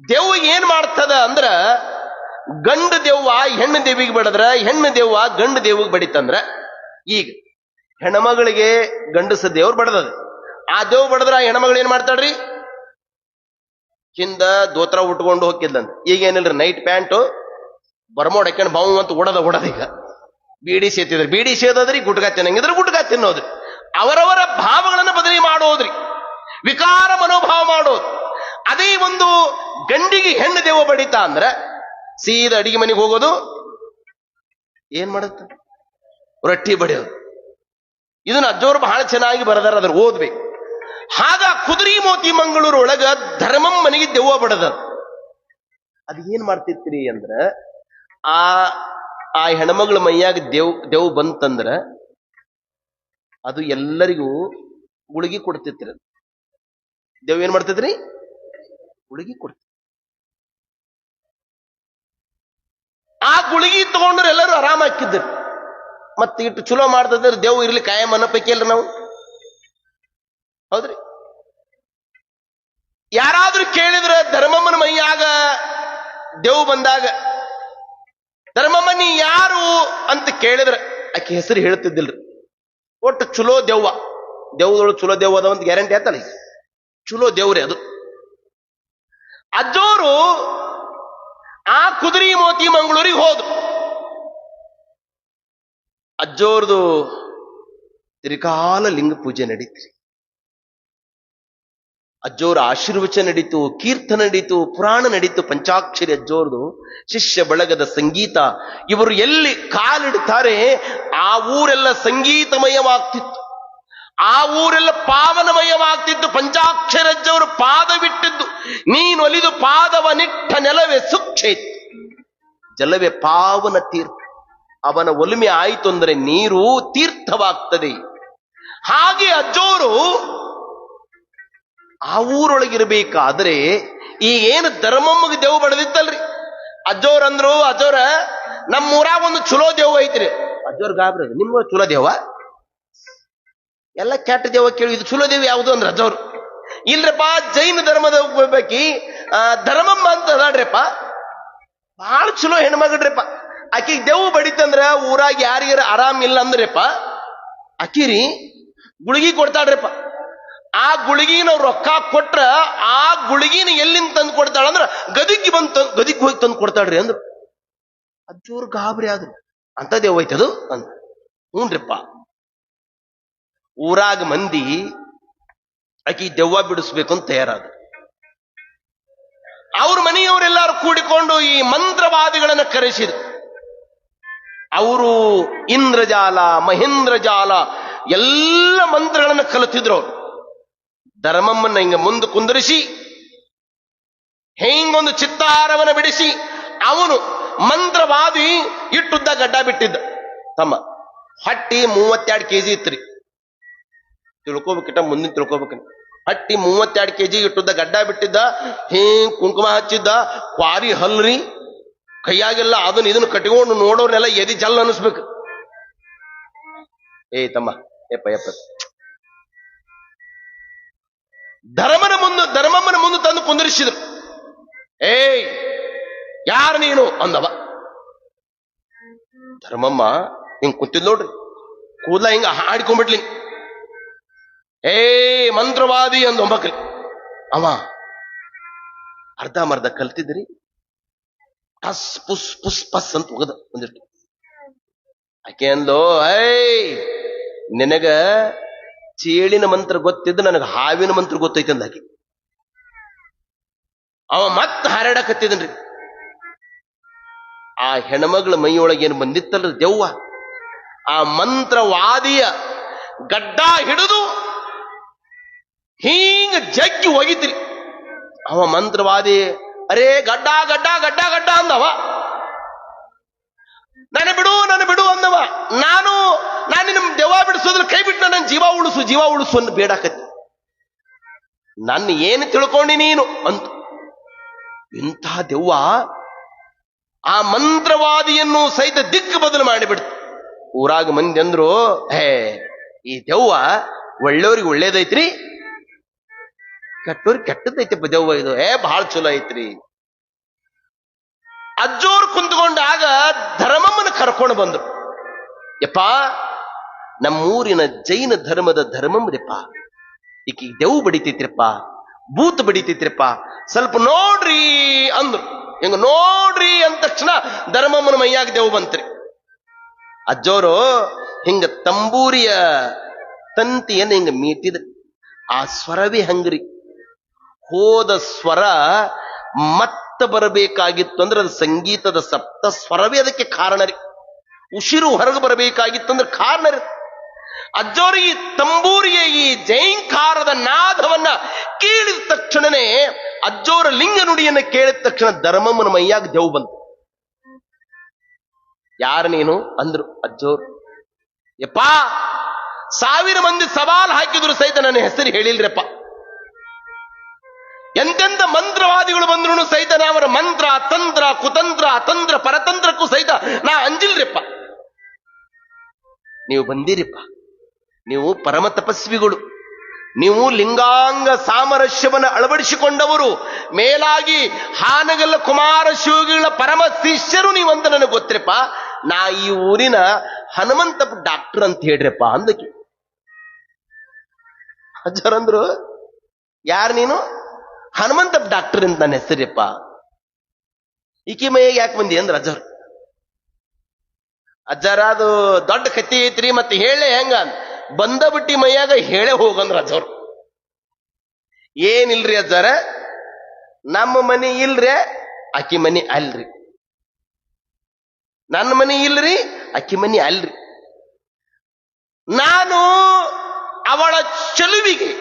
ದೆವ್ವ ಏನ್ ಮಾಡ್ತದ ಅಂದ್ರ, ಗಂಡು ದೆವ್ವ ಹೆಣ್ಣು ದೇವಿಗೆ ಬಡದ್ರ, ಹೆಣ್ಣು ದೆವ್ವ ಗಂಡು ದೇವಿಗೆ ಬಡಿತಂದ್ರ, ಈಗ ಹೆಣ್ಮಗಳಿಗೆ ಗಂಡಸ ದೇವ್ರು ಬಡದದ. ಆ ದೇವ್ ಬಡದ್ರ ಆ ಹೆಣ್ಮಗಳು ಏನ್ ಮಾಡ್ತಾಳ್ರಿ, ಹಿಂದ ದೋತ್ರ ಉಟ್ಕೊಂಡು ಹೋಗಿದ್ದಂತ. ಈಗ ಏನಿಲ್ರಿ, ನೈಟ್ ಪ್ಯಾಂಟು ಬರ್ಮೋಡ್ ಹಾಕೊಂಡು ಬಾವು ಅಂತ ಓಡದ. ಈಗ ಬೀಡಿ ಸೇತಿದ್ರಿ, ಬೀಡಿ ಸೇದೋದ್ರಿ, ಗುಟ್ಕಾ ತಿನ್ನಂಗಿದ್ರೆ ಗುಟ್ಕಾ ತಿನ್ನೋದ್ರಿ. ಅವರವರ ಭಾವಗಳನ್ನು ಬದಲಿ ಮಾಡೋದ್ರಿ, ವಿಕಾರ ಮನೋಭಾವ ಮಾಡೋದು. ಅದೇ ಒಂದು ಗಂಡಿಗೆ ಹೆಣ್ಣು ದೇವ ಬಡಿತ ಅಂದ್ರ ಸೀದಾ ಅಡಿಗೆ ಮನೆಗೆ ಹೋಗೋದು, ಏನ್ ಮಾಡುತ್ತ ರೊಟ್ಟಿ ಬಡಿಯೋದು. ಇದನ್ನ ಅಜ್ಜೋರು ಬಹಳ ಚೆನ್ನಾಗಿ ಬರದಾರ, ಅದ್ರ ಓದ್ಬೇಕು. ಆಗ ಕುದುರೆ ಮೋತಿ ಮಂಗಳೂರು ಒಳಗ ಧರ್ಮಂ ಮನೆಗೆ ದೆವ್ವ ಬಡದ. ಅದ್ ಏನ್ ಮಾಡ್ತಿರ್ತೀರಿ ಅಂದ್ರ, ಆ ಹೆಣ್ಮಗಳ ಮೈಯಾಗ ದೆವ್ ಬಂತಂದ್ರ ಅದು ಎಲ್ಲರಿಗೂ ಗುಳಿಗೆ ಕೊಡ್ತಿತ್ರಿ. ದೇವ್ ಏನ್ ಮಾಡ್ತಿದ್ರಿ, ಗುಳಿಗೆ ಕೊಡ್ತಿ. ಆ ಗುಳಿಗೆ ತಗೊಂಡ್ರೆ ಎಲ್ಲರೂ ಆರಾಮ ಹಾಕಿದ್ರಿ. ಮತ್ತೆ ಇಟ್ಟು ಚಲೋ ಮಾಡ್ತಿದ್ರೆ ದೇವ್ ಇರ್ಲಿ ಕಾಯಂ ಅನ್ನೋ ಪೈಕಿ ಅಲ್ರಿ ನಾವು, ಹೌದ್ರಿ? ಯಾರಾದ್ರೂ ಕೇಳಿದ್ರ ಧರ್ಮಮ್ಮನ ಮೈಯಾಗ ದೇವ್ ಬಂದಾಗ, ಧರ್ಮಮ್ಮ ನೀ ಯಾರು ಅಂತ ಕೇಳಿದ್ರ ಆಕೆ ಹೆಸರು ಹೇಳ್ತಿದ್ದಿಲ್ರಿ. ಒಟ್ಟು ಚಲೋ ದೆವ್ವ, ದೇವ್ದೊಳು ಚಲೋ ದೆವ್ವ ಅದ ಅಂತ ಗ್ಯಾರಂಟಿ ಆಯ್ತಲ್ಲ, ಈಗ ಚಲೋ ದೇವ್ರಿ ಅದು. ಅಜ್ಜೋರು ಆ ಕುದುರೆ ಮೋತಿ ಮಂಗಳೂರಿಗೆ ಹೋದ್ರು. ಅಜ್ಜೋರ್ದು ತಿರುಕಾಲ ಲಿಂಗ ಪೂಜೆ ನಡೀತ್ರಿ. ಅಜ್ಜೋರ ಆಶೀರ್ವಚನ ನಡೀತು, ಕೀರ್ತನ ನಡೀತು, ಪುರಾಣ ನಡೀತು, ಪಂಚಾಕ್ಷರಿ ಅಜ್ಜೋರ್ದು ಶಿಷ್ಯ ಬಳಗದ ಸಂಗೀತ. ಇವರು ಎಲ್ಲಿ ಕಾಲಿಡ್ತಾರೆ ಆ ಊರೆಲ್ಲ ಸಂಗೀತಮಯವಾಗ್ತಿತ್ತು, ಆ ಊರೆಲ್ಲ ಪಾವನಮಯವಾಗ್ತಿತ್ತು. ಪಂಚಾಕ್ಷರಿ ಅಜ್ಜವರು ಪಾದ ಬಿಟ್ಟಿದ್ದು, ನೀನು ಒಲಿದು ಪಾದವ ನಿಟ್ಟ ನೆಲವೇ ಸುಕ್ಷೇತ್, ಜಲವೇ ಪಾವನ ತೀರ್ಥ. ಅವನ ಒಲುಮೆ ಆಯಿತು ಅಂದ್ರೆ ನೀರು ತೀರ್ಥವಾಗ್ತದೆ. ಹಾಗೆ ಅಜ್ಜೋರು ಆ ಊರೊಳಗಿರ್ಬೇಕಾದ್ರೆ ಈಗೇನು ಧರ್ಮಮ್ಮಗೆ ದೇವ್ ಬಡದಿತ್ತಲ್ರಿ, ಅಜ್ಜೋರಂದ್ರು, ಅಜ್ಜೋರ ನಮ್ಮ ಊರಾಗ ಒಂದು ಚಲೋ ದೇವ್ ಐತ್ರಿ. ಅಜ್ಜೋರ್ ಗಾಬ್ರಿ, ನಿಮ್ಗ ಚಲೋ ದೇವ? ಎಲ್ಲ ಕೆಟ್ಟ ದೇವ ಕೇಳಿ, ಇದು ಚಲೋ ದೇವ್ ಯಾವುದು ಅಂದ್ರ ಅಜ್ಜೋರು, ಇಲ್ರಪ್ಪ ಜೈನ ಧರ್ಮದ ಬೇಕಿ ಧರ್ಮಮ್ಮ ಅಂತ ಅದಾಡ್ರಿಪ್ಪ, ಬಹಳ ಚಲೋ ಹೆಣ್ಮಗಡ್ರಿಪ್ಪ. ಆಕಿಗೆ ದೇವ್ ಬಡಿತಂದ್ರ ಊರಾಗ ಯಾರಿಗಾರ ಆರಾಮ್ ಇಲ್ಲ ಅಂದ್ರಪ್ಪ ಆಕಿರಿ ಗುಳಿಗಿ ಕೊಡ್ತಾಳ್ರಿಪ್ಪ. ಆ ಗುಳಿಗಿನ ರೊಕ್ಕ ಕೊಟ್ರ ಆ ಗುಳಿಗಿನ ಎಲ್ಲಿಂದ ತಂದು ಕೊಡ್ತಾಳಂದ್ರ ಗದಿಗೆ ಹೋಗಿ ತಂದು ಕೊಡ್ತಾಳ್ರಿ ಅಂದ್ರು. ಅಜ್ಜೋರು ಗಾಬರಿ ಆದ್ರು, ಅಂತ ದೇವ್ ಐತದು ಅಂತ. ಹ್ಞೂನ್ರಿಪ್ಪ. ಊರಾಗ ಮಂದಿ ಆಕಿ ದೆವ್ವ ಬಿಡಿಸ್ಬೇಕು ಅಂತ ತಯಾರಾದ್ರು. ಅವ್ರ ಮನೆಯವರೆಲ್ಲರೂ ಕೂಡಿಕೊಂಡು ಈ ಮಂತ್ರವಾದಿಗಳನ್ನ ಕರೆಸಿದ್ರು. ಅವರು ಇಂದ್ರಜಾಲ, ಮಹೇಂದ್ರಜಾಲ ಎಲ್ಲ ಮಂತ್ರಗಳನ್ನ ಕಲಿತಿದ್ರು. ಅವರು ಧರ್ಮಮ್ಮನ್ನ ಹಿಂಗ ಮುಂದೆ ಕುಂದರಿಸಿ ಹಿಂಗೊಂದು ಚಿತ್ತಾರವನ್ನ ಬಿಡಿಸಿ, ಅವನು ಮಂತ್ರವಾದಿ ಇಟ್ಟುದ್ದ ಗಡ್ಡ ಬಿಟ್ಟಿದ್ದ. ತಮ್ಮ ಹಟ್ಟಿ 32 kg ಇತ್ರಿ, ತಿಳ್ಕೊಬೇಕಿಟ್ಟ ಮುಂದಿನ ತಿಳ್ಕೊಬೇಕ. ಹಟ್ಟಿ 32 kg ಇಟ್ಟುದ್ದ ಗಡ್ಡ ಬಿಟ್ಟಿದ್ದ, ಹಿಂಗ್ ಕುಂಕುಮ ಹಚ್ಚಿದ್ದ, ಕ್ವಾರಿ ಹಲ್ರಿ ಕೈಯಾಗೆಲ್ಲ ಅದನ್ನ ಇದನ್ನ ಕಟ್ಕೊಂಡು ನೋಡೋರ್ನೆಲ್ಲ ಎದಿ ಜಲ್ ಅನಿಸ್ಬೇಕು. ತಮ್ಮ ಎಪ್ಪ ಧರ್ಮಮ್ಮನ ಮುಂದೆ ತಂದು ಕುಂದಿರಿಸಿದ್ರು. ಯಾರು ನೀನು ಅಂದವ. ಧರ್ಮಮ್ಮ ಹಿಂಗ್ ಕುಂತಿದ್ ನೋಡ್ರಿ, ಕೂದ್ಲ ಹಿಂಗ ಹಾಡ್ಕೊಂಡ್ಬಿಡ್ಲಿ. ಮಂತ್ರವಾದಿ ಅಂದ ಒಬ್ಬಕ್ರಿ. ಅವ ಅರ್ಧಮರ್ಧ ಕಲ್ತಿದ್ರಿ, ಟಸ್ ಪುಸ್ ಪುಸ್ ಪಸ್ ಅಂತ ಹೋಗದ ಒಂದಿಷ್ಟು. ಆಕೆ ಅಂದ್ಲು, ನಿನಗ ಚೇಳಿನ ಮಂತ್ರ ಗೊತ್ತಿದ್ದು ನನಗೆ ಹಾವಿನ ಮಂತ್ರ ಗೊತ್ತೈತೆ ಅಂದಾಕಿ. ಅವ ಮತ್ತ ಹಾರಾಡಕತ್ತಿದನ್ರಿ. ಆ ಹೆಣ್ಮಗಳ ಮೈಯೊಳಗೆ ಏನು ಬಂದಿತ್ತಲ್ರಿ ದೆವ್ವ, ಆ ಮಂತ್ರವಾದಿಯ ಗಡ್ಡ ಹಿಡಿದು ಹಿಂಗ ಜಗ್ಗಿ ಹೋಗಿದ್ರಿ. ಅವ ಮಂತ್ರವಾದಿ ಅರೇ ಗಡ್ಡ ಗಡ್ಡ ಗಡ್ಡ ಗಡ್ಡ ಅಂದವ. ನನ್ನ ಬಿಡು ಅಂದವ. ನಾನು ನಿನ್ನ ದೆವ್ವ ಬಿಡಿಸೋದ್ರ ಕೈ ಬಿಟ್ಟು ನನ್ನ ಜೀವ ಉಳಿಸು ಅಂದ್ ಬೇಡಾಕತ್ತಿ. ನನ್ನ ಏನು ತಿಳ್ಕೊಂಡಿ ನೀನು ಅಂತ. ಇಂಥ ದೆವ್ವ ಆ ಮಂತ್ರವಾದಿಯನ್ನು ಸಹಿತ ದಿಕ್ಕು ಬದಲು ಮಾಡಿಬಿಡ್ತು. ಊರಾಗ ಮಂದಿ ಅಂದ್ರು, ಈ ದೆವ್ವ ಒಳ್ಳೆಯವ್ರಿಗೆ ಒಳ್ಳೇದೈತ್ರಿ, ಕೆಟ್ಟವ್ರಿಗೆ ಕೆಟ್ಟದೈತಪ್ಪ ದೆವ್ವ ಇದು, ಬಹಳ ಚಲೋ ಐತ್ರಿ. ಅಜ್ಜೋರು ಕುಂತ್ಕೊಂಡಾಗ ಧರ್ಮಮ್ಮನ ಕರ್ಕೊಂಡು ಬಂದ್ರು. ಯಪ್ಪ, ನಮ್ಮೂರಿನ ಜೈನ ಧರ್ಮದ ಧರ್ಮಮ್ಮದಪ್ಪ, ಈಕಿ ದೆವ್ವ ಬಡಿತೈತ್ರಿಪ್ಪ, ಭೂತ ಬಡಿತೈತ್ರಿಪ್ಪ, ಸ್ವಲ್ಪ ನೋಡ್ರಿ ಅಂದ್ರು. ಹಿಂಗ ನೋಡ್ರಿ ಅಂದ ತಕ್ಷಣ ಧರ್ಮಮ್ಮನ ಮೈಯಾಗ ದೆವ್ವ ಬಂತ್ರಿ. ಅಜ್ಜೋರು ಹಿಂಗ ತಂಬೂರಿಯ ತಂತಿಯನ್ನು ಹಿಂಗ ಮೀಟಿದ, ಆ ಸ್ವರವೇ ಹಂಗ್ರಿ. ಹೋದ ಸ್ವರ ಮತ್ತೆ ಬರಬೇಕಾಗಿತ್ತು ಅಂದ್ರೆ ಅದು ಸಂಗೀತದ ಸಪ್ತ ಸ್ವರವೇ ಅದಕ್ಕೆ ಕಾರಣ ರೀ. ಉಸಿರು ಹೊರಗೆ ಬರಬೇಕಾಗಿತ್ತು ಅಂದ್ರೆ ಕಾರಣ ರೀ. ಅಜ್ಜೋರು ಈ ತಂಬೂರಿಯ ಈ ಜೈಂಕಾರದ ನಾದವನ್ನ ಕೇಳಿದ ತಕ್ಷಣನೇ, ಅಜ್ಜೋರ ಲಿಂಗ ನುಡಿಯನ್ನ ಕೇಳಿದ ತಕ್ಷಣ ಧರ್ಮಮ್ಮನ ಮೈಯಾಗ ದೆವ್ವ ಬಂತು. ಯಾರು ನೀನು ಅಂದ್ರು ಅಜ್ಜೋರು. ಯಪ್ಪ, 1000 ಮಂದಿ ಸವಾಲ್ ಹಾಕಿದ್ರು ಸಹಿತ ನನ್ನ ಹೆಸರು ಹೇಳಿಲ್ರಪ್ಪ. ಎಂತೆಂತ ಮಂತ್ರವಾದಿಗಳು ಬಂದ್ರು ಸಹಿತ ನಾ ಅವರ ಮಂತ್ರ ತಂತ್ರ ಕುತಂತ್ರ ಅತಂತ್ರ ಪರತಂತ್ರಕ್ಕೂ ಸಹಿತ ನಾ ಅಂಜಿಲ್ರಿಪ್ಪ. ನೀವು ಬಂದಿರಿಪ್ಪ, ನೀವು ಪರಮ ತಪಸ್ವಿಗಳು, ನೀವು ಲಿಂಗಾಂಗ ಸಾಮರಸ್ಯವನ್ನು ಅಳವಡಿಸಿಕೊಂಡವರು, ಮೇಲಾಗಿ ಹಾನಗಲ್ಲ ಕುಮಾರ ಶಿವಗಳ ಪರಮ ಶಿಷ್ಯರು ನೀವಂತ ನನಗೆ ಗೊತ್ತಿರಪ್ಪ. ನಾ ಈ ಊರಿನ ಹನುಮಂತಪ್ಪ ಡಾಕ್ಟರ್ ಅಂತ ಹೇಳ್ರಪ್ಪ ಅಂದಕ್ಕೆ. ಅಜ್ಜರಂದ್ರು, ಯಾರು ನೀನು? ಹನುಮಂತಪ್ಪ ಡಾಕ್ಟರ್ ಅಂತ ನನ್ನ ಹೆಸರಪ್ಪ. ಈಕಿ ಮೈಯಾಗ ಯಾಕೆ ಬಂದಿ ಅಂದ್ರ ಅಜ್ಜರು. ಅಜ್ಜರ ಅದು ದೊಡ್ಡ ಕತ್ತಿ ಐತ್ರಿ, ಮತ್ತೆ ಹೇಳೇ ಹೆಂಗ ಬಂದ ಬಿಟ್ಟಿ ಮೈಯಾಗ ಹೇಳೇ ಹೋಗಂದ್ರ ಅಜ್ಜವ್ರು. ಏನಿಲ್ರಿ ಅಜ್ಜರ, ನಮ್ಮ ಮನೆ ಇಲ್ರಿ, ಅಕ್ಕಿ ಮನಿ ಅಲ್ರಿ. ನನ್ನ ಮನಿ ಇಲ್ರಿ, ಅಕ್ಕಿ ಮನಿ ಅಲ್ರಿ. ನಾನು ಅವಳ ಚೆಲುವಿಗೆ,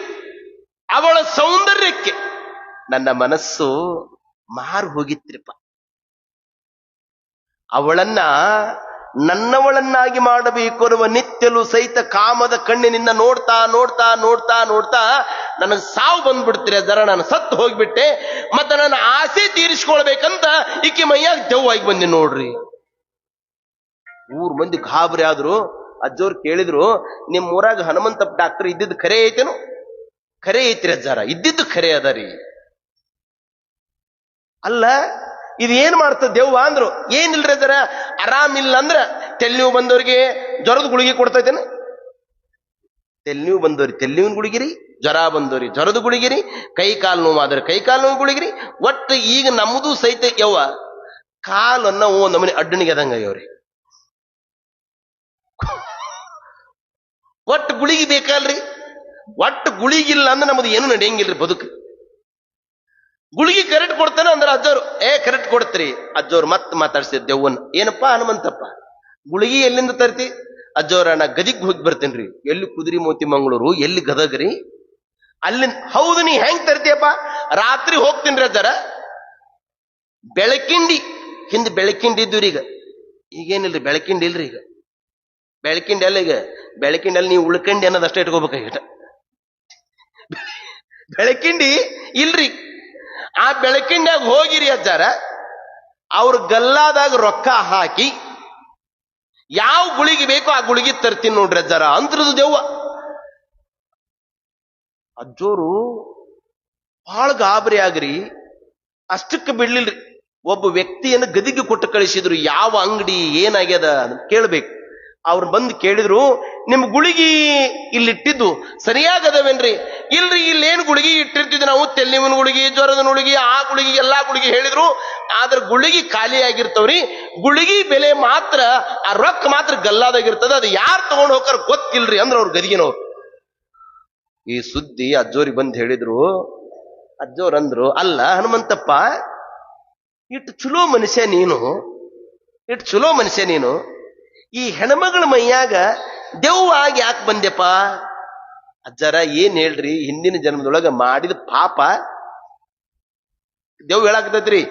ಅವಳ ಸೌಂದರ್ಯಕ್ಕೆ ನನ್ನ ಮನಸ್ಸು ಮಾರು ಹೋಗಿತ್ರಿಪ್ಪ. ಅವಳನ್ನ ನನ್ನವಳನ್ನಾಗಿ ಮಾಡಬೇಕು ಅನ್ನುವ ನಿತ್ಯಲು ಸಹಿತ ಕಾಮದ ಕಣ್ಣಿನಿಂದ ನೋಡ್ತಾ ನೋಡ್ತಾ ನೋಡ್ತಾ ನೋಡ್ತಾ ನನಗೆ ಸಾವು ಬಂದ್ಬಿಡ್ತೀರಿ ಅಜ್ಜರ. ನಾನು ಸತ್ತು ಹೋಗ್ಬಿಟ್ಟೆ, ಮತ್ತೆ ನನ್ನ ಆಸೆ ತೀರಿಸ್ಕೊಳ್ಬೇಕಂತ ಈಕಿ ಮೈಯಾಗ ದೆವ್ವಾಗಿ ಬಂದಿ ನೋಡ್ರಿ. ಊರ್ ಮಂದಿ ಗಾಬರಿ ಆದ್ರು. ಅಜ್ಜೋರು ಕೇಳಿದ್ರು, ನಿಮ್ ಊರಾಗ ಹನುಮಂತಪ್ಪ ಡಾಕ್ಟರ್ ಇದ್ದಿದ್ದು ಖರೆ ಐತೇನು? ಖರೆ ಐತ್ರಿ ಅಜ್ಜಾರ, ಇದ್ದಿದ್ದು ಖರೆ ಅದ ರೀ. ಅಲ್ಲ, ಇದು ಏನ್ ಮಾಡ್ತದ ದೆವ್ವ ಅಂದ್ರು. ಏನಿಲ್ರಿ ಅಜ್ಜಾರ, ಆರಾಮಿಲ್ಲ ಅಂದ್ರ ತೆಲ್ನೀವು ಬಂದವ್ರಿಗೆ ಜ್ವರದ ಗುಳಿಗೆ ಕೊಡ್ತೈತೇನು? ತೆಲ್ನೀವು ಬಂದವ್ರಿ ತೆಲ್ನೀವಿನ ಗುಳಿಗಿರಿ, ಜ್ವರ ಬಂದವ್ರಿ ಜ್ವರದ ಗುಳಿಗಿರಿ, ಕೈ ಕಾಲು ನೋವು ಆದ್ರೆ ಕೈ ಕಾಲು ನೋವು ಗುಳಿಗಿರಿ. ಒಟ್ಟು ಈಗ ನಮ್ಮದು ಸಹಿತ ಯವ್ವ ಕಾಲನ್ನ ನಮ್ಮನೆ ಅಡ್ಡಣಿಗೆ ಅದಂಗ ಅಯ್ಯವ್ರಿ. ಒಟ್ಟು ಗುಳಿಗೆ ಬೇಕಲ್ರಿ. ಒಟ್ಟು ಗುಳಿಗಿಲ್ಲ ಅಂದ್ರೆ ನಮ್ದು ಏನು ನಡೆಯಂಗಿಲ್ರಿ ಬದುಕು. ಗುಳಿಗೆ ಕರೆಕ್ಟ್ ಕೊಡ್ತಾನೆ ಅಂದ್ರೆ ಅಜ್ಜೋರು ಕರೆಕ್ಟ್ ಕೊಡ್ತೀರಿ. ಅಜ್ಜೋರು ಮತ್ತೆ ಮಾತಾಡ್ಸಿದ್ ದೆವ್ವನ್, ಏನಪ್ಪಾ ಹನುಮಂತಪ್ಪ ಗುಳಿಗೆ ಎಲ್ಲಿಂದ ತರ್ತಿ? ಅಜ್ಜೋರ, ನಾ ಗದಿಗ್ ಹೋಗಿ ಬರ್ತೇನ್ರಿ. ಎಲ್ಲಿ ಕುದುರೆ ಮೋತಿ ಮಂಗಳೂರು, ಎಲ್ಲಿ ಗದಗ್ರಿ, ಅಲ್ಲಿಂದ. ಹೌದು, ನೀ ಹೆಂಗ್ ತರ್ತೀಯಪ್ಪ? ರಾತ್ರಿ ಹೋಗ್ತೀನ್ರಿ ಅಜ್ಜಾರ. ಬೆಳಕಿಂಡಿ ಹಿಂದೆ ಬೆಳಕಿಂಡಿ ಇದ್ದೀವ್ರಿ, ಈಗೇನಿಲ್ರಿ ಬೆಳಕಿಂಡಿ ಇಲ್ರಿ. ಈಗ ಬೆಳಕಿಂಡಿ ಅಲ್ಲ, ಈಗ ಬೆಳಕಿಂಡಲ್ಲಿ ನೀವು ಉಳ್ಕಂಡಿ ಅನ್ನೋದಷ್ಟೇ ಇಟ್ಕೋಬೇಕಾಗಿಟ. ಬೆಳಕಿಂಡಿ ಇಲ್ರಿ. ಆ ಬೆಳಕಿಂಡ್ಯಾಗ ಹೋಗಿರಿ ಅಜ್ಜಾರ, ಅವ್ರ ಗಲ್ಲಾದಾಗ ರೊಕ್ಕ ಹಾಕಿ ಯಾವ ಗುಳಿಗೆ ಬೇಕೋ ಆ ಗುಳಿಗೆ ತರ್ತೀನಿ ನೋಡ್ರಿ ಅಜ್ಜಾರ ಅಂದ್ರದು ದೆವ್ವ. ಅಜ್ಜೋರು ಬಹಳ ಗಾಬರಿ ಆಗ್ರಿ. ಅಷ್ಟಕ್ಕೆ ಬಿಡ್ಲಿಲ್ರಿ. ಒಬ್ಬ ವ್ಯಕ್ತಿಯನ್ನು ಗದಿಗೆ ಕೊಟ್ಟು ಕಳಿಸಿದ್ರು. ಯಾವ ಅಂಗಡಿ ಏನಾಗ್ಯದ ಅಂತ ಕೇಳ್ಬೇಕು. ಅವ್ರು ಬಂದು ಕೇಳಿದ್ರು, ನಿಮ್ ಗುಳಿಗಿ ಇಲ್ಲಿಟ್ಟಿದ್ದು ಸರಿಯಾಗದವೇನ್ರಿ? ಇಲ್ರಿ, ಇಲ್ಲೇನು ಗುಳಿಗೆ ಇಟ್ಟಿರ್ತಿದ್ವಿ ನಾವು, ತೆಲ್ಲಿವಿನ ಗುಳಿಗೆ, ಜ್ವರದ ಗುಳಿಗೆ, ಆ ಗುಳಿಗೆ, ಎಲ್ಲಾ ಗುಳಿಗೆ ಹೇಳಿದ್ರು. ಆದ್ರೆ ಗುಳಿಗೆ ಖಾಲಿ ಆಗಿರ್ತವ್ರಿ. ಗುಳಿಗೆ ಬೆಲೆ ಮಾತ್ರ, ಆ ರೊಕ್ಕ ಮಾತ್ರ ಗಲ್ಲಾದಾಗಿರ್ತದ. ಅದು ಯಾರು ತಗೊಂಡು ಹೋಗಾರ ಗೊತ್ತಿಲ್ರಿ ಅಂದ್ರ ಅವ್ರ ಗದಿಗಿನವ್ರು. ಈ ಸುದ್ದಿ ಅಜ್ಜೋರಿಗೆ ಬಂದು ಹೇಳಿದ್ರು. ಅಜ್ಜೋರಂದ್ರು, ಅಲ್ಲ ಹನುಮಂತಪ್ಪ, ಇಟ್ಟು ಚಲೋ ಮನುಷ್ಯ ನೀನು, ಇಟ್ಟು ಚಲೋ ಮನುಷ್ಯ ನೀನು, ಈ ಹೆಣ್ಮಗಳ ಮೈಯಾಗ ದೆವ್ವಾಗಿ ಯಾಕೆ ಬಂದೆಪ್ಪ? ಅಜ್ಜರ, ಏನ್ ಹೇಳ್ರಿ, ಹಿಂದಿನ ಜನ್ಮದೊಳಗ ಮಾಡಿದ ಪಾಪ ದೆವ್ವ ಹೇಳಾಕತೈತ್ರಿ.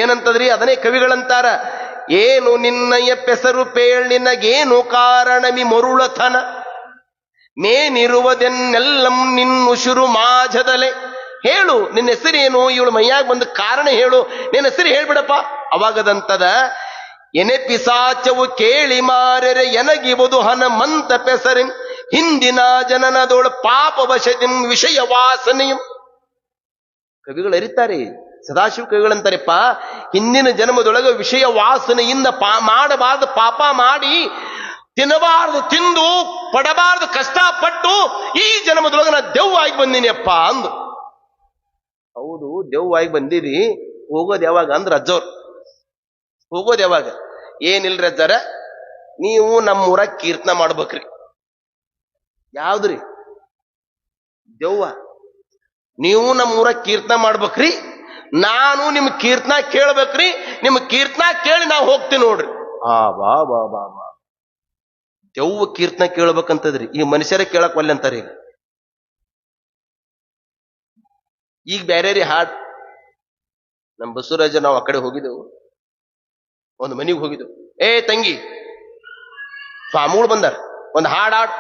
ಏನಂತದ್ರಿ? ಅದನ್ನೇ ಕವಿಗಳಂತಾರ, ಏನು ನಿನ್ನಯ್ಯ ಪೆಸರು ಪೇಳ್ನಿನಗೇನು ಕಾರಣಮಿ ಮರುಳತನ, ಮೇನಿರುವುದೆನ್ನೆಲ್ಲಂ ನಿನ್ನುಶುರು ಮಾಜದಲೆ, ಹೇಳು ನಿನ್ನ ಹೆಸರೇನು, ಇವಳು ಮೈಯಾಗ ಬಂದ ಕಾರಣ ಹೇಳು, ನಿನ್ನ ಹೆಸರು ಹೇಳ್ಬಿಡಪ್ಪ. ಅವಾಗದಂತದ ಎನೆ ಪಿಸಾಚವು ಕೇಳಿ ಮಾರರೆ ಎನಗಿವುದು ಹನುಮಂತ ಪೆಸರಿಂ ಹಿಂದಿನ ಜನನದೋಳ ಪಾಪ ವಶದಿಂ ವಿಷಯ ವಾಸನೆಯಂ. ಕವಿಗಳು ಅರಿತಾರೆ, ಸದಾಶಿವ ಕವಿಗಳಂತಾರೆಪ್ಪ, ಹಿಂದಿನ ಜನ್ಮದೊಳಗೆ ವಿಷಯ ವಾಸನೆಯಿಂದ ಮಾಡಬಾರದು ಪಾಪ ಮಾಡಿ, ತಿನ್ನಬಾರದು ತಿಂದು, ಪಡಬಾರದು ಕಷ್ಟಪಟ್ಟು ಈ ಜನ್ಮದೊಳಗೆ ನಾ ದೆವ್ವಾಗಿ ಬಂದೀನಿ ಅಪ್ಪ ಅಂದು. ಹೌದು, ದೆವ್ವಾಗಿ ಬಂದಿರಿ, ಹೋಗೋದು ಯಾವಾಗ ಅಂದ್ರ ಅಜ್ಜವ್ರು, ಹೋಗೋದು ಯಾವಾಗ? ಏನಿಲ್ರಿ ಅಜ್ಜಾರ, ನೀವು ನಮ್ಮೂರಾಗ ಕೀರ್ತನ ಮಾಡ್ಬೇಕ್ರಿ. ಯಾವ್ದ್ರಿ? ದೆವ್ವ. ನೀವು ನಮ್ಮೂರಾಗ ಕೀರ್ತನ ಮಾಡ್ಬೇಕ್ರಿ, ನಾನು ನಿಮ್ ಕೀರ್ತನ ಕೇಳ್ಬೇಕ್ರಿ, ನಿಮ್ ಕೀರ್ತನ ಕೇಳಿ ನಾವು ಹೋಗ್ತೀನಿ ನೋಡ್ರಿ. ಬಾ ಬಾ ಬಾ ಬಾ, ದೆವ್ವ ಕೀರ್ತನ ಕೇಳ್ಬೇಕಂತದ್ರಿ. ಈ ಮನುಷ್ಯರೇ ಕೇಳಕ್ ಒಲ್ಲೆ ಅಂತಾರ. ಈಗ ಬೇರೆ ರೀ ಹಾಡ್. ನಮ್ ಬಸವರಾಜ ನಾವು ಆ ಕಡೆ ಹೋಗಿದ್ದೆವು, ಒಂದು ಮನಿಗೆ ಹೋಗಿದ್ದೆವು. ಏ ತಂಗಿ, ಸ್ವಾಮಿಗಳು ಬಂದಾರ, ಒಂದು ಹಾಡ್ ಹಾಡ್.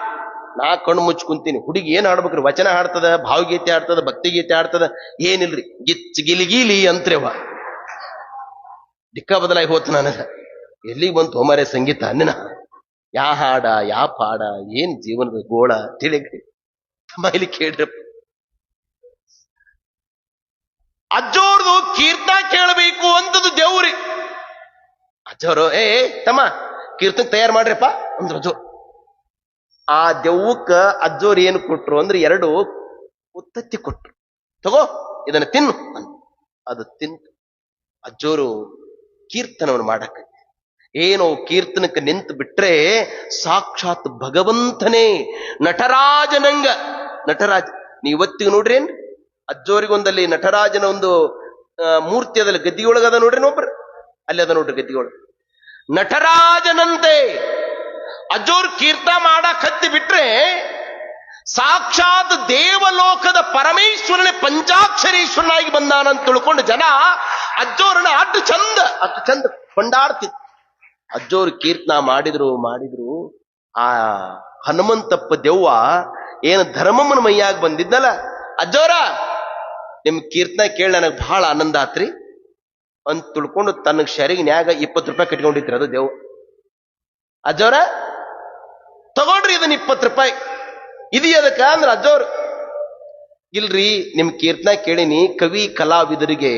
ನಾ ಕಣ್ಣು ಮುಚ್ಚ ಕುಂತೀನಿ. ಹುಡುಗಿ ಏನ್ ಹಾಡ್ಬೇಕ್ರಿ? ವಚನ ಹಾಡ್ತದ, ಭಾವಗೀತೆ ಹಾಡ್ತದ, ಭಕ್ತಿಗೀತೆ ಹಾಡ್ತದ, ಏನಿಲ್ರಿ ಗಿಚ್ ಗಿಲಿಗೀಲಿ ಅಂತ್ರೇವ. ದಿಕ್ಕ ಬದಲಾಗಿ ಹೋತು ನನಗ. ಎಲ್ಲಿಗೆ ಬಂತು ಹೋಮಾರೆ ಸಂಗೀತ ಅನ್ನಿನ? ಯಾ ಹಾಡ, ಯಾ ಪಾಡ, ಏನ್ ಜೀವನದ ಗೋಳ ತಿಳಿಗ್ರಿ. ಇಲ್ಲಿ ಕೇಳ್ರಪ್ಪ, ಅಜ್ಜೋರ್ದು ಕೀರ್ತನ ಕೇಳಬೇಕು ಅಂತದ್ದು ದೇವ್ರಿ. ಅಜ್ಜವರು ಏ ತಮ್ಮ ಕೀರ್ತನ ತಯಾರು ಮಾಡ್ರಪ್ಪ ಅಂದ್ರ ಅಜ್ಜೋ. ಆ ದೆವ್ವಕ್ಕ ಅಜ್ಜೋರು ಏನು ಕೊಟ್ರು ಅಂದ್ರೆ 2 ಉತ್ತತ್ತಿ ಕೊಟ್ರು. ತಗೋ ಇದನ್ನ ತಿನ್ನು. ಅದು ತಿಂತು ಅಜ್ಜೋರು ಕೀರ್ತನವನ್ನು ಮಾಡಕ. ಏನೋ ಕೀರ್ತನಕ್ಕೆ ನಿಂತು ಬಿಟ್ರೆ ಸಾಕ್ಷಾತ್ ಭಗವಂತನೇ ನಟರಾಜನಂಗ. ನಟರಾಜ ನೀವು ಇವತ್ತಿಗೆ ನೋಡ್ರಿ ಏನ್ರಿ? ಅಜ್ಜೋರಿಗೊಂದಲ್ಲಿ ನಟರಾಜನ ಒಂದು ಮೂರ್ತಿ ಅದಲ್ಲ, ಗದ್ದಿಯೊಳಗದ ನೋಡ್ರಿ, ಒಬ್ರು ಅಲ್ಲಿ ಅದ ನೋಡ್ರಿ ಗದ್ದಿಯೊಳಗ. ನಟರಾಜನಂತೆ ಅಜ್ಜೋರ್ ಕೀರ್ತನ ಮಾಡಕ್ ಹತ್ತಿ ಬಿಟ್ರೆ ಸಾಕ್ಷಾತ್ ದೇವಲೋಕದ ಪರಮೇಶ್ವರನೇ ಪಂಚಾಕ್ಷರೀಶ್ವರನಾಗಿ ಬಂದಾನಂತ ತಿಳ್ಕೊಂಡು ಜನ ಅಜ್ಜೋರನ್ನ ಅಷ್ಟು ಚಂದ ಕೊಂಡಾಡ್ತಿತ್ತು. ಅಜ್ಜೋರು ಕೀರ್ತನ ಮಾಡಿದ್ರು. ಆ ಹನುಮಂತಪ್ಪ ದೆವ್ವ ಏನು ಧರ್ಮಮ್ಮನ ಮೈಯಾಗ ಬಂದಿದ್ನಲ್ಲ, ಅಜ್ಜೋರ ನಿಮ್ ಕೀರ್ತನ ಕೇಳಿ ನನಗೆ ಬಹಳ ಆನಂದ ಆತ್ರಿ ಅಂತ ತಿಳ್ಕೊಂಡು ತನ್ನ ಶರಿಗಿನ್ಯಾಗ 20 ರೂಪಾಯಿ ಕಟ್ಕೊಂಡಿತ್ರಿ ಅದು ದೇವ್. ಅಜ್ಜೋರ ತಗೊಳ್ರಿ ಇದನ್ನ 20 ರೂಪಾಯಿ. ಇದು ಅದಕ್ಕ ಅಂದ್ರ ಅಜ್ಜೋರ್ ಇಲ್ರಿ, ನಿಮ್ ಕೀರ್ತನ ಕೇಳಿನಿ, ಕವಿ ಕಲಾವಿದರಿಗೆ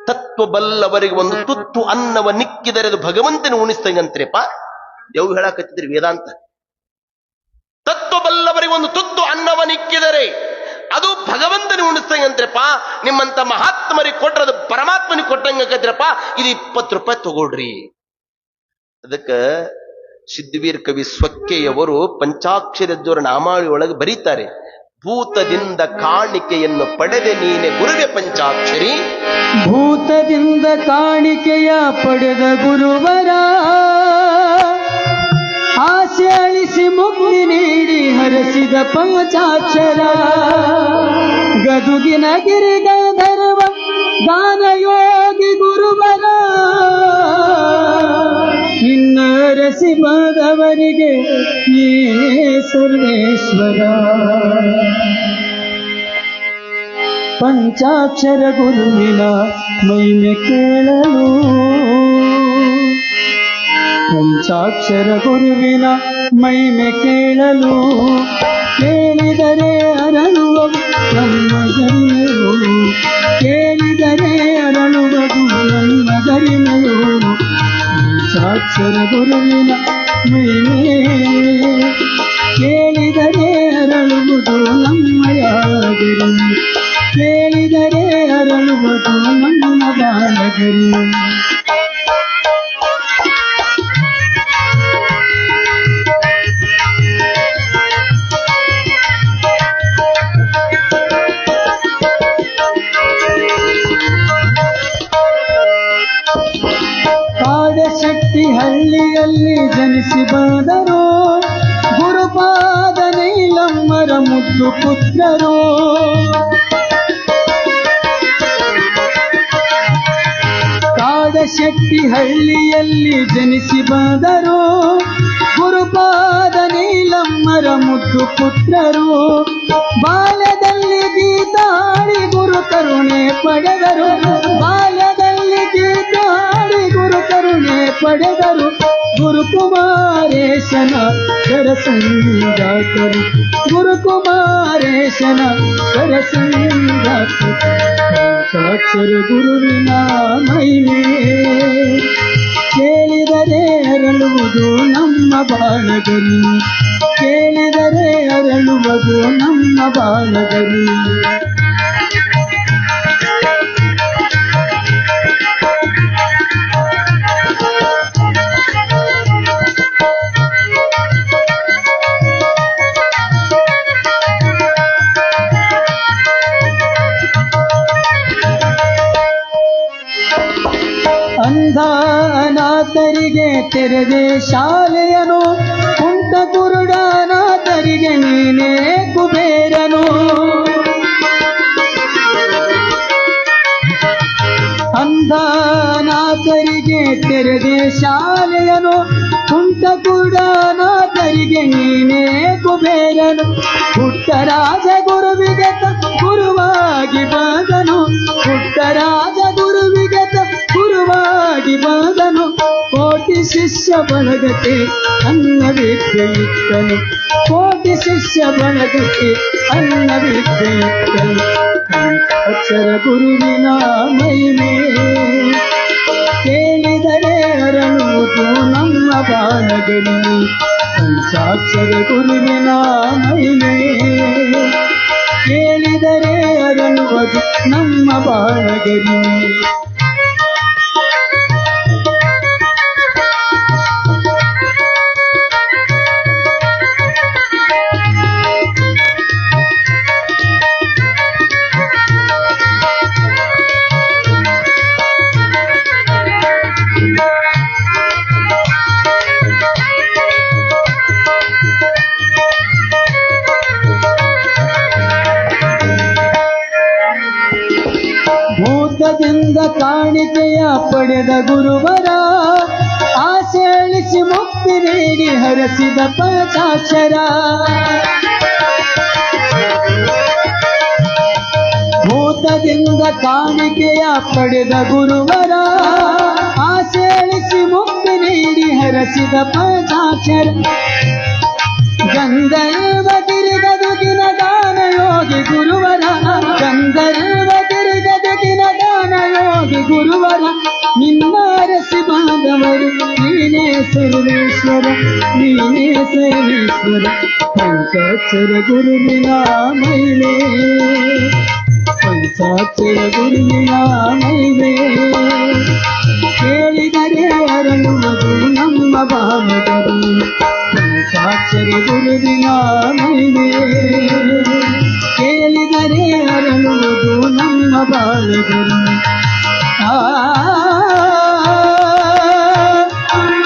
ತತ್ವಬಲ್ಲವರಿಗೆ ಒಂದು ತುತ್ತು ಅನ್ನವ ನಿಕ್ಕಿದರೆ ಅದು ಭಗವಂತನ ಉಣಿಸ್ತಂಗಂತ್ರಿಪ್ಪ. ದೇವ್ ಹೇಳಕತ್ತಿದ್ರಿ ವೇದಾಂತ. ತತ್ವಬಲ್ಲವರಿಗೆ ಒಂದು ತುತ್ತು ಅನ್ನವ ನಿಕ್ಕಿದರೆ ಅದು ಭಗವಂತನ ಉಣಿಸ್ತಂಗಂತ್ರಪ್ಪ. ನಿಮ್ಮಂತ ಮಹಾತ್ಮರಿಗೆ ಕೊಟ್ರೆ ಅದು ಪರಮಾತ್ಮನಿಗೆ ಕೊಟ್ಟಂಗತ್ರಪ್ಪ. ಇದು 20 ರೂಪಾಯಿ ತಗೊಳ್ರಿ. ಅದಕ್ಕ ಸಿದ್ಧವೀರ್ ಕವಿ ಸ್ವಕ್ಕೆಯವರು ಪಂಚಾಕ್ಷರಜ್ಜೋರ ನಾಮಾವಳಿ ಒಳಗೆ ಬರೀತಾರೆ, ಭೂತದಿಂದ ಕಾಣಿಕೆಯನ್ನು ಪಡೆದೆ ನೀನೆ ಗುರುವೆ ಪಂಚಾಕ್ಷರಿ. ಭೂತದಿಂದ ಕಾಣಿಕೆಯ ಪಡೆದ ಗುರುವರ ಆಸೆ ಅಳಿಸಿ ಮುಕ್ತಿ ನೀಡಿ ಹರಸಿದ ಪಂಚಾಕ್ಷರ. ಗದುಗಿನ ಗಿರಿಗಂಧರ್ವ ಗಾನಯೋಗಿ ಗುರುವರ ಇನ್ನರಸಿ ಬಂದವರಿಗೆ ನೀ ಸರ್ವೇಶ್ವರ. ಪಂಚಾಕ್ಷರ ಗುರುವಿನ ಮಹಿಮೆ ಕೇಳಲು, ಪಂಚಾಕ್ಷರ ಗುರುವಿನ ಮಹಿಮೆ ಕೇಳಲು, ಕೇಳಿದರೆ ಅರಳುವುದು ನಮ್ಮ ಗರಿಮೆಯು, ಕೇಳಿದರೆ ಅರಳುವುದು ನಮ್ಮ ಗರಿಮೆಯು. ಪಂಚಾಕ್ಷರ ಗುರುವಿನ ಮಹಿಮೆ ಕೇಳಿದರೆ ಅರಳುವುದು ನಮ್ಮಯ ಗರಿಮೆ, ಕೇಳಿದರೆ ಅರಳುವುದು ನಮ್ಮ ಬಾಲಗರಿಮೆ. ಕಾಡಶೆಟ್ಟಿ ಹಳ್ಳಿಯಲ್ಲಿ ಜನಿಸಿ ಬಂದರು, ಗುರುಪಾದ ನೀಲಮ್ಮರ ಮುದ್ದು ಪುತ್ರರು. ಕಾಡಶೆಟ್ಟಿ ಹಳ್ಳಿಯಲ್ಲಿ ಜನಿಸಿ ಬಂದರು, ಗುರುಪಾದ ನೀಲಮ್ಮರ ಮುದ್ದು ಪುತ್ರರು. ಬಾಲ್ಯದಲ್ಲಿ ಗೀತ ಹಾಡಿ ಪಡೆದರು. ಬಾಲ್ಯದಲ್ಲಿ ಗೀತೆ ಹಾಡಿ ಗುರು ಕರುಣೆ ಪಡೆದರು. ಗುರುಕುಮಾರೇಶನ ಕರಸಂಗಾತರು. ಗುರುಕುಮಾರೇಶನ ಕರಸಂಗಾತರು. ಸಾಕ್ಷರ ಗುರುವಿನ ಮಹಿಮೆ ಕೇಳಿದರೆ ಅರಳುವುದು ನಮ್ಮ ಬಾಳಗರಿ. ಕೇಳಿದರೆ ಅರಳುವುದು ನಮ್ಮ ಬಾಳಗರಿ. ಅಂಧ ಅನಾಥರಿಗೆ ತೆರೆದೆ ಶಾಲೆಯನು. ಕುಂಟ ಕುರುಡ ಅನಾಥರಿಗೆ ನೀನೇ ಕುಬೇರನು. ಅಂಧ ಅನಾಥರಿಗೆ ತೆರೆದೆ ಶಾಲೆಯನು. ಕುಂಟ ಕುರುಡ ಅನಾಥರಿಗೆ ನೀನೇ ಕುಬೇರನು. ಪುಟ್ಟರಾಜ ಗುರುವಿಗೆ ಗುರುವಾಗಿ ಬಂದನು. ಪುಟ್ಟರಾಜ ಗುರುವಿಗೆ ಗುರುವಾಗಿ ಬಂದನು. ಕೋಟಿ ಶಿಷ್ಯ ಬಳಗಕ್ಕೆ ಅನ್ನ ವಿದ್ಯೆ ಇತ್ತನು. ಕೋಟಿ ಶಿಷ್ಯ ಬಳಗಕ್ಕೆ ಅನ್ನ ವಿದ್ಯೆ ಇತ್ತನು. ಅಕ್ಷರ ಗುರುವಿನ ಮಹಿಮೆ ಕೇಳಿದರೆ ಅರಳುವುದು ನಮ್ಮ ಬಾಳಗರಿ. ಪಂಚಾಕ್ಷರ ಗುರುವಿನ ಮಹಿಮೆ ಕೇಳಿದರೆ ಅರಳುವುದು ನಮ್ಮ ಬಾಳಗರಿ. ಭೂತದಿಂದ ಕಾಣಿಕೆಯ ಪಡೆದ ಗುರುವರ ಆಸೆ ಅಳಿಸಿ ಮುಕ್ತಿ ನೀಡಿ ಹರಸಿದ ಪಂಚಾಕ್ಷರ. ಭೂತದಿಂದ ಕಾಣಿಕೆಯ ಪಡೆದ ಗುರುವರ ಆಸೆ ಅಳಿಸಿ ಮುಕ್ತಿ ನೀಡಿ ಹರಸಿದ ಪಂಚಾಕ್ಷರ. ಗಂಧರ್ವ ಗಿರಿಗದುಗಿನ ದಾನ ಯೋಗಿ ಗುರುವರ. ಗಂಧರ್ವ ಗಿರಿಗದುಗಿನ ದಾನ ಯೋಗಿ ಗುರುವರ. ನಿನ್ನಾರಸಿ ಬಾಂಧವರು ನೀನೇ ಸರ್ವೇಶ್ವರ. ನೀನೇ ಸರ್ವೇಶ್ವರ. ಪಂಚಾಕ್ಷರ ಗುರುವಿನ ಮಹಿಮೆ. ಪಂಚಾಕ್ಷರ ಗುರುವಿನ ಮಹಿಮೆ ಕೇಳಿದರೆ ಅರಳುವುದು ನಮ್ಮ ಬಾಳಗರಿ. ಪಂಚಾಕ್ಷರ ಗುರುವಿನ ಮಹಿಮೆ ಕೇಳಿದರೆ ಅರಳುವುದು ನಮ್ಮ ಬಾಳಗರಿ.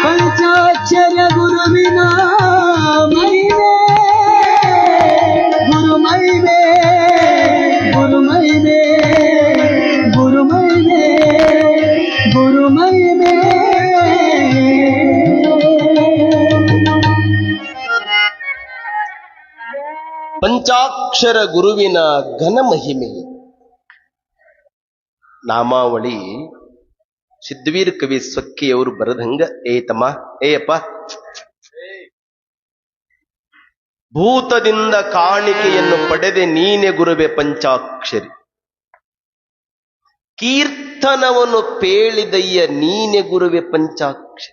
ಪಂಚಾಕ್ಷರ ಗುರುವಿನ ಮಹಿಮೆ. ಗುರು ಮಹಿಮೆ. ಗುರು ಮಹಿಮೆ. ಗುರು ಮಹಿಮೆ. ಗುರು ಮಹಿಮೆ. ಪಂಚಾಕ್ಷರ ಗುರುವಿನ ಘನ ಮಹಿಮೆ. ನಾಮಾವಳಿ ಸಿದ್ಧವೀರ ಕವಿ ಸ್ವಕ್ಕಿಯವರು ಬರದಂಗ ಏತಮ್ಮ ಏಯಪ್ಪ. ಭೂತದಿಂದ ಕಾಣಿಕೆಯನ್ನು ಪಡೆದೆ ನೀನೆ ಗುರುವೆ ಪಂಚಾಕ್ಷರಿ. ಕೀರ್ತನವನ್ನು ಪೇಳಿದಯ್ಯ ನೀನೆ ಗುರುವೆ ಪಂಚಾಕ್ಷರಿ.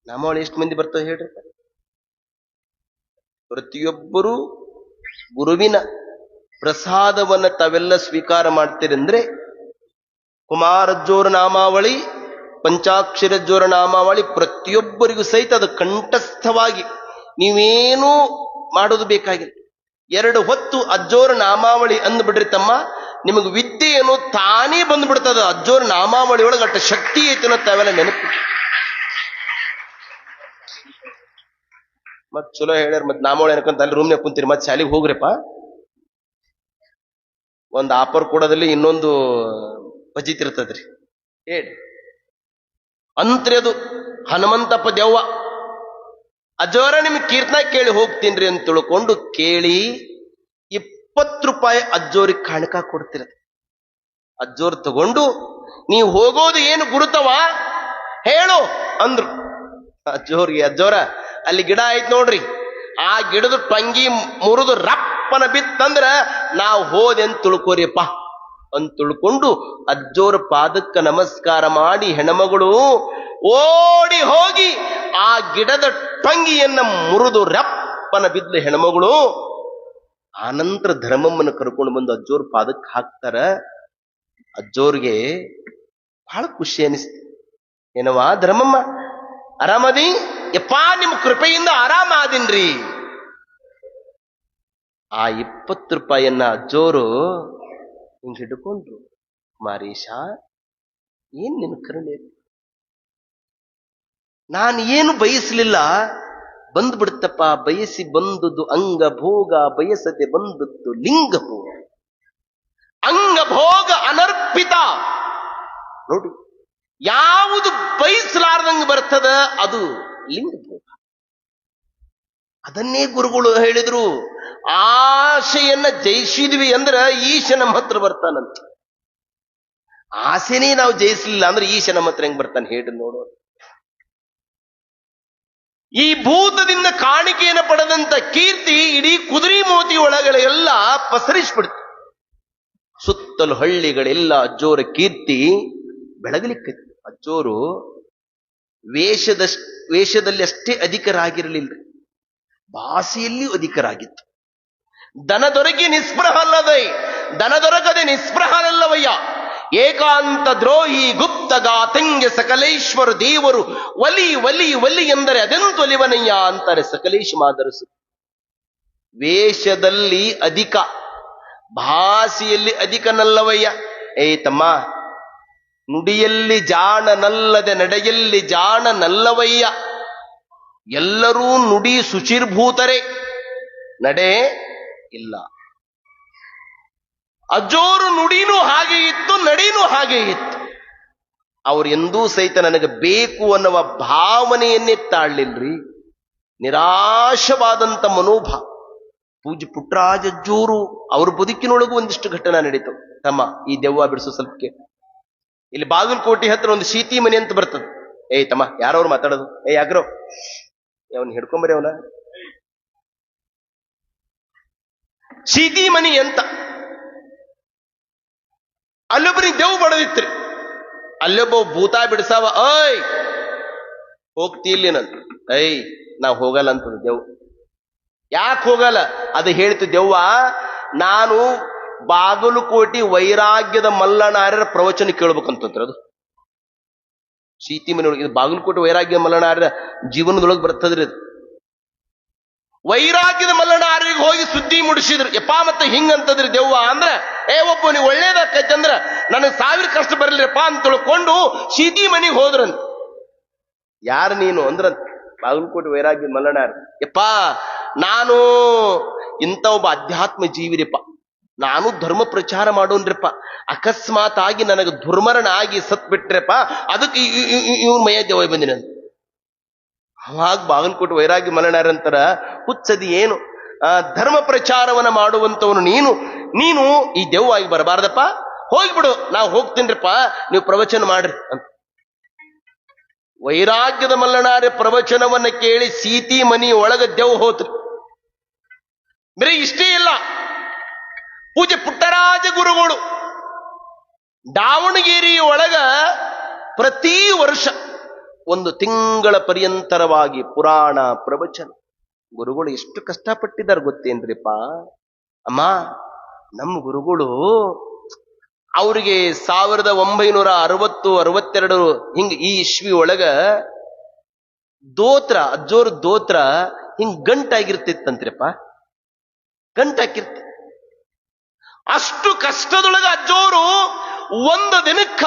ನಾಮಾವಳಿ ಎಷ್ಟು ಮಂದಿ ಬರ್ತವೆ ಹೇಳ್ರಿ? ಪ್ರತಿಯೊಬ್ಬರೂ ಗುರುವಿನ ಪ್ರಸಾದವನ್ನ ತಾವೆಲ್ಲ ಸ್ವೀಕಾರ ಮಾಡ್ತೀರಂದ್ರೆ ಕುಮಾರಜ್ಜೋರ ನಾಮಾವಳಿ, ಪಂಚಾಕ್ಷರಜ್ಜೋರ ನಾಮಾವಳಿ ಪ್ರತಿಯೊಬ್ಬರಿಗೂ ಸಹಿತ ಅದು ಕಂಠಸ್ಥವಾಗಿ ನೀವೇನೂ ಮಾಡೋದು ಬೇಕಾಗಿಲ್ಲ. 2 ಹೊತ್ತು ಅಜ್ಜೋರ ನಾಮಾವಳಿ ಅಂದ್ಬಿಡ್ರಿ ತಮ್ಮ, ನಿಮಗೆ ವಿದ್ಯೆ ಏನೋ ತಾನೇ ಬಂದ್ಬಿಡ್ತದ. ಅಜ್ಜೋರ ನಾಮಾವಳಿ ಒಳಗೆ ಅಷ್ಟು ಶಕ್ತಿ ಐತೆನೋ ತಾವೆಲ್ಲ ನೆನಪು. ಮತ್ ಚಲೋ ಹೇಳ್ಯಾರ. ಮತ್ ನಾಮಾವಳಿ ಅನ್ಕೊಂತ ಅಲ್ಲಿ ರೂಮ್ನಾಗ ಕುಂತೀರಿ, ಮತ್ ಶಾಲೆಗೆ ಹೋಗ್ರಿಪ್ಪ. ಒಂದು ಆಫರ್ ಕೊಡೋದಲ್ಲಿ ಇನ್ನೊಂದು ಪಜಿತಿರ್ತದ್ರಿ ಹೇಳಿ ಅಂತ್ರಿ. ಅದು ಹನುಮಂತಪ್ಪ ದೆವ್ವ ಅಜೋರ ನಿಮ್ಗೆ ಕೀರ್ತನ ಕೇಳಿ ಹೋಗ್ತೀನ್ರಿ ಅಂತ ತಿಳ್ಕೊಂಡು ಕೇಳಿ 20 ರೂಪಾಯಿ ಅಜ್ಜೋರಿಗೆ ಕಾಣಿಕ ಕೊಡ್ತಿರ. ಅಜ್ಜೋರ್ ತಗೊಂಡು ನೀವು ಹೋಗೋದು ಏನು ಗುರುತವ ಹೇಳು ಅಂದ್ರು. ಅಜ್ಜೋರ ಅಲ್ಲಿ ಗಿಡ ಆಯ್ತು ನೋಡ್ರಿ, ಆ ಗಿಡದ ಟೊಂಗಿ ಮುರಿದು ರಪ್ಪನ ಬಿತ್ತಂದ್ರ ನಾವು ಹೋದೆ ಅಂತ ತಿಳ್ಕೋರಿಯಪ್ಪ ಅಂತ ತಿಳ್ಕೊಂಡು ಅಜ್ಜೋರ ಪಾದಕ್ಕ ನಮಸ್ಕಾರ ಮಾಡಿ ಹೆಣ್ಮಗಳು ಓಡಿ ಹೋಗಿ ಆ ಗಿಡದ ಟೊಂಗಿಯನ್ನ ಮುರಿದು ರಪ್ಪನ ಬಿದ್ದ ಹೆಣ್ಮಗಳು. ಆನಂತರ ಧರ್ಮಮ್ಮನ ಕರ್ಕೊಂಡು ಬಂದು ಅಜ್ಜೋರ್ ಪಾದಕ್ಕೆ ಹಾಕ್ತಾರ. ಅಜ್ಜೋರ್ಗೆ ಬಹಳ ಖುಷಿ ಅನಿಸ್ತು. ಏನವಾ ಧರ್ಮಮ್ಮ ಆರಾಮದಿ? ಯಪ್ಪಾ ನಿಮ್ ಕೃಪೆಯಿಂದ ಆರಾಮ ಆದಿನ್ರಿ. ಆ 20 ರೂಪಾಯಿಯನ್ನ ಅಜ್ಜೋರು ಹಿಂಗ್ ಹಿಡ್ಕೊಂಡ್ರು. ಮಾರೀಶ, ಏನ್ ನಿನ್ ಕರುಣೆ, ನಾನು ಏನು ಬಯಸಲಿಲ್ಲ, ಬಂದು ಬಿಡುತ್ತಪ್ಪ. ಬಯಸಿ ಬಂದುದು ಅಂಗ ಭೋಗ, ಬಯಸದೆ ಬಂದದ್ದು ಲಿಂಗ ಭೋಗ. ಅಂಗ ಭೋಗ ಅನರ್ಪಿತ. ನೋಡಿ, ಯಾವುದು ಬಯಸಲಾರ್ದಂಗೆ ಬರ್ತದ ಅದು ಲಿಂಗ ಭೋಗ. ಅದನ್ನೇ ಗುರುಗಳು ಹೇಳಿದ್ರು, ಆಶೆಯನ್ನ ಜಯಿಸಿದ್ವಿ ಅಂದ್ರ ಈಶ ನಮ್ಮ ಹತ್ರ ಬರ್ತಾನಂತ. ಆಸೆನೇ ನಾವು ಜಯಿಸಲಿಲ್ಲ ಅಂದ್ರೆ ಈಶ ನಮ್ಮ ಹತ್ರ ಹೆಂಗ್ ಬರ್ತಾನೆ ಹೇಳಿ ನೋಡು. ಈ ಭೂತದಿಂದ ಕಾಣಿಕೆಯನ್ನು ಪಡೆದಂತ ಕೀರ್ತಿ ಇಡೀ ಕುದುರೆ ಮೋತಿ ಒಳಗಳೆಲ್ಲ ಪಸರಿಸ್ಬಿಡ್ತು. ಸುತ್ತಲೂ ಹಳ್ಳಿಗಳೆಲ್ಲ ಅಜ್ಜೋರ ಕೀರ್ತಿ ಬೆಳಗಲಿಕ್ಕೆ. ಅಜ್ಜೋರು ವೇಷದಲ್ಲಿ ಅಷ್ಟೇ ಅಧಿಕರಾಗಿರಲಿಲ್ಲ, ಭಾಷೆಯಲ್ಲಿಯೂ ಅಧಿಕರಾಗಿತ್ತು. ದನದೊರಗಿ ನಿಸ್ಪೃಹಲ್ಲದೆ, ದನದೊರಗದೆ ನಿಸ್ಪೃಹನಲ್ಲವಯ್ಯ. ಏಕಾಂತ ದ್ರೋಹಿ ಗುಪ್ತ ಗಾತಂಗೆ ಸಕಲೇಶ್ವರ ದೇವರು ಒಲಿ ಒಲಿ ಒಲಿ ಎಂದರೆ ಅದೆಂತೊಲಿವನಯ್ಯ ಅಂತಾರೆ ಸಕಲೇಶ್ ಮಾದರಸು. ವೇಷದಲ್ಲಿ ಅಧಿಕ, ಭಾಷೆಯಲ್ಲಿ ಅಧಿಕನಲ್ಲವಯ್ಯ. ಏ ತಮ್ಮ, ನುಡಿಯಲ್ಲಿ ಜಾಣನಲ್ಲದೆ ನಡೆಯಲ್ಲಿ ಜಾಣನಲ್ಲವಯ್ಯ. ಎಲ್ಲರೂ ನುಡಿ ಶುಚಿರ್ಭೂತರೇ, ನಡೆ ಇಲ್ಲ. ಅಜ್ಜೋರು ನುಡಿನೂ ಹಾಗೆ ಇತ್ತು, ನಡಿನೂ ಹಾಗೆ ಇತ್ತು. ಅವ್ರು ಎಂದೂ ಸಹಿತ ನನಗೆ ಬೇಕು ಅನ್ನುವ ಭಾವನೆಯನ್ನೇ ತಾಳ್ಲಿಲ್ರಿ. ನಿರಾಶವಾದಂತ ಮನೋಭಾವ. ಪೂಜ್ಯ ಪುಟ್ಟರಾಜ ಅಜ್ಜೋರು ಅವ್ರ ಬದುಕಿನೊಳಗೂ ಒಂದಿಷ್ಟು ಘಟನಾ ನಡೀತು. ತಮ್ಮ, ಈ ದೆವ್ವ ಬಿಡಿಸೋ ಸ್ವಲ್ಪ ಕೇಳಿ. ಇಲ್ಲಿ ಬಾಗಲಕೋಟೆ ಹತ್ರ ಒಂದು ಶೀತಿ ಮನೆ ಅಂತ ಬರ್ತದೆ. ಏಯ್ ತಮ್ಮ, ಯಾರವ್ರು ಮಾತಾಡೋದು? ಯಾಕ್ರೋ ಅವನ್ ಹಿಡ್ಕೊಂಬರಿ, ಅವನ ಶೀತಿ ಮನಿ ಅಂತ ಅಲ್ಲೊಬ್ಬರಿ ದೆವ್ ಬಡದಿತ್ರಿ. ಅಲ್ಲೊಬ್ಬ ಭೂತ ಬಿಡಿಸಾವ. ಏಯ್ ಹೋಗ್ತಿಲ್ಲಿ ನಂತ. ಏಯ್ ನಾವ್ ಹೋಗಲ್ಲ ಅಂತದ ದೆವ್. ಯಾಕೆ ಹೋಗಲ್ಲ? ಅದು ಹೇಳ್ತು ದೆವ್ವ, ನಾನು ಬಾಗಲಕೋಟೆ ವೈರಾಗ್ಯದ ಮಲ್ಲನಾರ್ಯರ ಪ್ರವಚನ ಕೇಳ್ಬೇಕಂತಂತ್ರ. ಅದು ಶೀತಿ ಮನೆಯೊಳಗೆ, ಬಾಗಲಕೋಟೆ ವೈರಾಗ್ಯ ಮಲ್ಲನಾರ್ಯರ ಜೀವನದೊಳಗೆ ಬರ್ತದ್ರಿ. ಅದು ವೈರಾಗ್ಯದ ಮಲ್ಲನಾರ್ಯರಿಗೆ ಹೋಗಿ ಸುದ್ದಿ ಮುಡಿಸಿದ್ರು. ಯಪ್ಪಾ ಮತ್ತೆ ಹಿಂಗಂತದ್ರಿ ದೆವ್ವ ಅಂದ್ರೆ, ಒಬ್ಬ ನೀವು ಒಳ್ಳೇದಾಕೈತಂದ್ರ ನನಗೆ 1000 ಕಷ್ಟ ಬರಲಿರಪ್ಪ ಅಂತ ತಿಳ್ಕೊಂಡು ಶೀತಿ ಮನೆಗೆ ಹೋದ್ರಂತ. ಯಾರು ನೀನು ಅಂದ್ರ ಬಾಗಲಕೋಟೆ ವೈರಾಗ್ಯ ಮಲ್ಲನಾರ್ಯ. ಯಪ್ಪಾ, ನಾನು ಇಂಥ ಒಬ್ಬ ಅಧ್ಯಾತ್ಮ ಜೀವಿರಿಪ್ಪ, ನಾನು ಧರ್ಮ ಪ್ರಚಾರ ಮಾಡೋನ್ರಿಪ್ಪ. ಅಕಸ್ಮಾತ್ ಆಗಿ ನನಗೆ ದುರ್ಮರಣ ಆಗಿ ಸತ್ ಬಿಟ್ರಪ್ಪ, ಅದಕ್ಕೆ ಇವ್ನ ಮಯ ದೇವ ಬಂದಿನ. ಅವಾಗ ಬಾಗಲಕೋಟೆ ವೈರಾಗ್ಯ ಮಲ್ಲನಾರ್ಯ ಅಂತಾರ, ಹುಚ್ಚದಿ ಏನು, ಧರ್ಮ ಪ್ರಚಾರವನ್ನ ಮಾಡುವಂತವನು ನೀನು ಈ ದೆವ್ವಾಗಿ ಬರಬಾರ್ದಪ್ಪ, ಹೋಗ್ಬಿಡು, ನಾವು ಹೋಗ್ತೀನ್ರಿಪ್ಪ, ನೀವು ಪ್ರವಚನ ಮಾಡ್ರಿ ಅಂತ. ವೈರಾಗ್ಯದ ಮಲ್ಲನಾರ್ಯ ಪ್ರವಚನವನ್ನ ಕೇಳಿ ಸೀತಿ ಮನಿ ಒಳಗ ದೆವ್ ಹೋತ್ರಿ. ಬರೀ ಇಷ್ಟೇ ಇಲ್ಲ, ಪೂಜ್ಯ ಪುಟ್ಟರಾಜ ಗುರುಗಳು ದಾವಣಗೆರೆ ಒಳಗ ಪ್ರತಿ ವರ್ಷ 1 ತಿಂಗಳ ಪರ್ಯಂತರವಾಗಿ ಪುರಾಣ ಪ್ರವಚನ. ಗುರುಗಳು ಎಷ್ಟು ಕಷ್ಟಪಟ್ಟಿದ್ದಾರೆ ಗೊತ್ತೇನ್ರಿಪ್ಪ. ಅಮ್ಮ, ನಮ್ಮ ಗುರುಗಳು ಅವರಿಗೆ 1960-62 ಹಿಂಗ ಈ ಇಸ್ವಿ ಒಳಗ ದೋತ್ರ, ಅಜ್ಜೋರ್ ದೋತ್ರ ಹಿಂಗ್ ಗಂಟಾಗಿರ್ತಿತ್ತಂತ್ರಿಪ್ಪ, ಗಂಟಾಕಿರ್ತ. ಅಷ್ಟು ಕಷ್ಟದೊಳಗ ಅಜ್ಜೋರು ಒಂದು ದಿನಕ್ಕ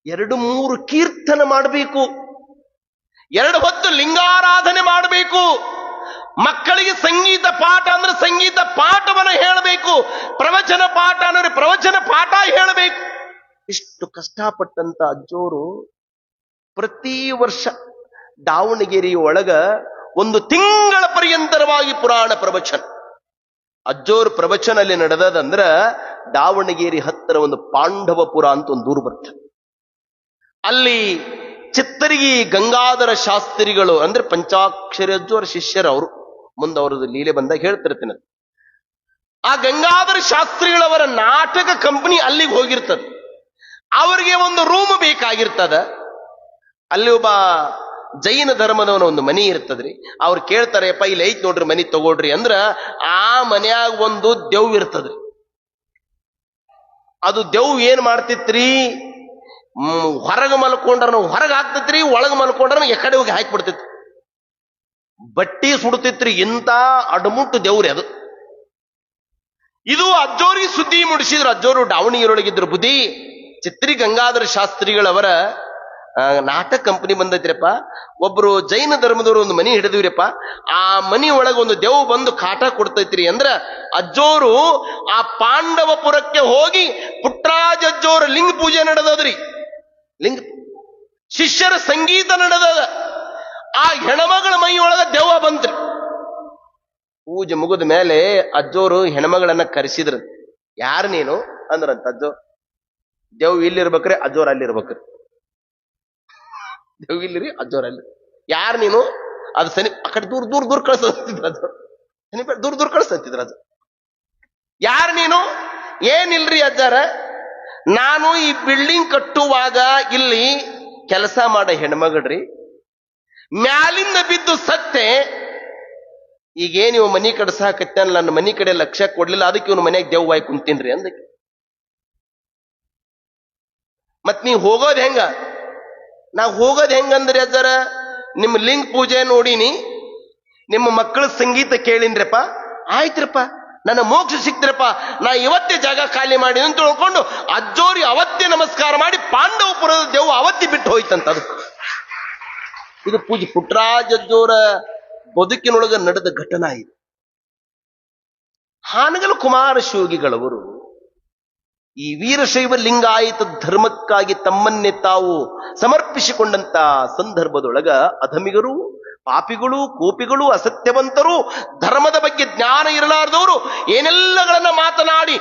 2-3 ಕೀರ್ತನ ಮಾಡಬೇಕು, 2 ಹೊತ್ತು ಲಿಂಗಾರಾಧನೆ ಮಾಡಬೇಕು, ಮಕ್ಕಳಿಗೆ ಸಂಗೀತ ಪಾಠ ಅಂದ್ರೆ ಸಂಗೀತ ಪಾಠವನ್ನು ಹೇಳಬೇಕು, ಪ್ರವಚನ ಪಾಠ ಅಂದ್ರೆ ಪ್ರವಚನ ಪಾಠ ಹೇಳಬೇಕು. ಇಷ್ಟು ಕಷ್ಟಪಟ್ಟಂತ ಅಜ್ಜೋರು ಪ್ರತಿ ವರ್ಷ ದಾವಣಗೆರೆ ಒಳಗ 1 ತಿಂಗಳ ಪರ್ಯಂತರವಾಗಿ ಪುರಾಣ ಪ್ರವಚನ. ಅಜ್ಜೋರ್ ಪ್ರವಚನ ಅಲ್ಲಿ ನಡೆದದಂದ್ರ ದಾವಣಗೆರೆ ಹತ್ತಿರ ಒಂದು ಪಾಂಡವಪುರ ಅಂತ ಒಂದು ಊರು ಬರ್ತದೆ. ಅಲ್ಲಿ ಚಿತ್ತರಿಗಿ ಗಂಗಾಧರ ಶಾಸ್ತ್ರಿಗಳು ಅಂದ್ರೆ ಪಂಚಾಕ್ಷರಿ ಅಜ್ಜೋರ ಶಿಷ್ಯರು, ಅವರು ಮುಂದೆ ಅವ್ರದ್ದು ಲೀಲೆ ಬಂದಾಗ ಹೇಳ್ತಿರ್ತೀನಿ. ಆ ಗಂಗಾಧರ ಶಾಸ್ತ್ರಿಗಳವರ ನಾಟಕ ಕಂಪನಿ ಅಲ್ಲಿಗೆ ಹೋಗಿರ್ತದೆ. ಅವರಿಗೆ ಒಂದು ರೂಮ್ ಬೇಕಾಗಿರ್ತದ. ಅಲ್ಲಿ ಒಬ್ಬ ಜೈನ ಧರ್ಮದವನ ಒಂದು ಮನಿ ಇರ್ತದ್ರಿ. ಅವ್ರು ಕೇಳ್ತಾರೆ, ಅಪ್ಪ ಇಲ್ಲಿ ಐತ್ ನೋಡ್ರಿ ಮನಿ ತಗೊಳ್ರಿ ಅಂದ್ರ ಆ ಮನ್ಯಾಗ ಒಂದು ದೆವ್ ಇರ್ತದ್ರಿ. ಅದು ದೆವ್ ಏನ್ ಮಾಡ್ತಿತ್ರಿ, ಹೊರಗೆ ಮಲ್ಕೊಂಡ್ರ ಹೊರಗೆ ಹಾಕ್ತಿತ್ರಿ, ಒಳಗೆ ಮಲ್ಕೊಂಡ್ರ ಎಕಡೆ ಹೋಗಿ ಹಾಕಿಬಿಡ್ತಿತ್ರಿ. ಬಟ್ಟಿ ಸುಡ್ತಿತ್ರಿ. ಇಂತ ಅಡಮುಟ್ಟು ದೇವ್ರಿ ಅದು. ಇದು ಅಜ್ಜೋರಿಗೆ ಸುದ್ದಿ ಮುಡಿಸಿದ್ರು. ಅಜ್ಜೋರು ದಾವಣಗೆರೆಯೊಳಗಿದ್ರು. ಬುದ್ಧಿ ಚಿತ್ರಿ ಗಂಗಾಧರ ಶಾಸ್ತ್ರಿಗಳವರ ನಾಟಕ ಕಂಪನಿ ಬಂದೈತ್ರಿಪ್ಪ. ಒಬ್ರು ಜೈನ ಧರ್ಮದವರು ಒಂದು ಮನಿ ಹಿಡಿದಿವ್ರಿಪ್ಪ. ಆ ಮನಿ ಒಳಗೆ ಒಂದು ದೆವ್ ಬಂದು ಕಾಟ ಕೊಡ್ತೈತ್ರಿ ಅಂದ್ರ ಅಜ್ಜೋರು ಆ ಪಾಂಡವಪುರಕ್ಕೆ ಹೋಗಿ ಪುಟ್ಟರಾಜ ಅಜ್ಜೋರ ಲಿಂಗ ಪೂಜೆ ನಡೆದದ್ರಿ. ಲಿಂಗ ಶಿಷ್ಯರ ಸಂಗೀತ ನಡೆದದ. ಆ ಹೆಣ್ಮಗಳ ಮೈ ಒಳಗ ದೆವ್ವ ಬಂತ್ರಿ. ಪೂಜೆ ಮುಗಿದ ಮೇಲೆ ಅಜ್ಜೋರು ಹೆಣ್ಮಗಳನ್ನ ಕರೆಸಿದ್ರು. ಯಾರು ನೀನು ಅಂದ್ರಂತ ಅಜ್ಜೋ. ದೆವ್ ಇಲ್ಲಿರ್ಬೇಕ್ರಿ, ಅಜ್ಜೋರ್ ಅಲ್ಲಿರ್ಬೇಕ್ರಿ. ದೆವ್ ಇಲ್ಲಿರಿ, ಅಜ್ಜೋರ್ ಅಲ್ಲಿ. ಯಾರು ನೀನು? ಅದು ಸನಿ ಆ ಕಡೆ ದೂರ ದೂರ ದೂರ ಕಳ್ಸಂತಿದ್ರ ಅಜ್ಜೋ. ದೂರ ದೂರ ಕಳಿಸ್ತಿದ್ರ ಅಜ್ಜ. ಯಾರು ನೀನು? ಏನಿಲ್ರಿ ಅಜ್ಜಾರ, ನಾನು ಈ ಬಿಲ್ಡಿಂಗ್ ಕಟ್ಟುವಾಗ ಇಲ್ಲಿ ಕೆಲಸ ಮಾಡೋ ಹೆಣ್ಮಗಳ್ರಿ, ಮ್ಯಾಲಿಂದ ಬಿದ್ದು ಸತ್ತೆ. ಈಗೇನು ಇವ್ ಮನಿ ಕಡ್ಸಾಕತ್ತಲ್ಲ, ನನ್ನ ಮನಿ ಕಡೆ ಲಕ್ಷ್ಯ ಕೊಡ್ಲಿಲ್ಲ, ಅದಕ್ಕೆ ಇವನು ಮನ್ಯಾಗ ದೆವ್ವಾಯ್ ಕುಂತೀನ್ರಿ ಅಂದಕ್ಕೆ. ಮತ್ ನೀವ್ ಹೋಗೋದ್ ಹೆಂಗ? ನಾವ್ ಹೋಗೋದ್ ಹೆಂಗಂದ್ರಿ ಅಜ್ಜಾರ, ನಿಮ್ಮ ಲಿಂಗ ಪೂಜೆ ನೋಡಿನಿ, ನಿಮ್ಮ ಮಕ್ಕಳ ಸಂಗೀತ ಕೇಳಿನ್ರಪ್ಪ, ಆಯ್ತ್ರಪ್ಪ, ನನ್ನ ಮೋಕ್ಷ ಸಿಕ್ತ್ರಪ್ಪ, ನಾ ಇವತ್ತೇ ಜಾಗ ಖಾಲಿ ಮಾಡಿ ಅಂತ ತಿಳ್ಕೊಂಡು ಅಜ್ಜೋರಿ ಅವತ್ತೇ ನಮಸ್ಕಾರ ಮಾಡಿ ಪಾಂಡವಪುರದ ದೆವ್ವ ಅವತ್ತಿ ಬಿಟ್ಟು ಹೋಯ್ತಂತ. ಅದು ಇದು ಪೂಜೆ ಪುಟ್ಟರಾಜ ಅಜ್ಜೋರ ಬದುಕಿನೊಳಗ ನಡೆದ ಘಟನಾ ಇದು. ಹಾನಗಲ್ ಕುಮಾರ ಶಿವಗಿಗಳವರು ಈ ವೀರಶೈವ ಲಿಂಗಾಯತ ಧರ್ಮಕ್ಕಾಗಿ ತಮ್ಮನ್ನೇ ತಾವು ಸಮರ್ಪಿಸಿಕೊಂಡಂತ ಸಂದರ್ಭದೊಳಗ ಅಧಮಿಗರು, ಪಾಪಿಗಳು, ಕೋಪಿಗಳು, ಅಸತ್ಯವಂತರು, ಧರ್ಮದ ಬಗ್ಗೆ ಜ್ಞಾನ ಇರಲಾರದವರು ಏನೆಲ್ಲಗಳನ್ನ ಮಾತನಾಡಿ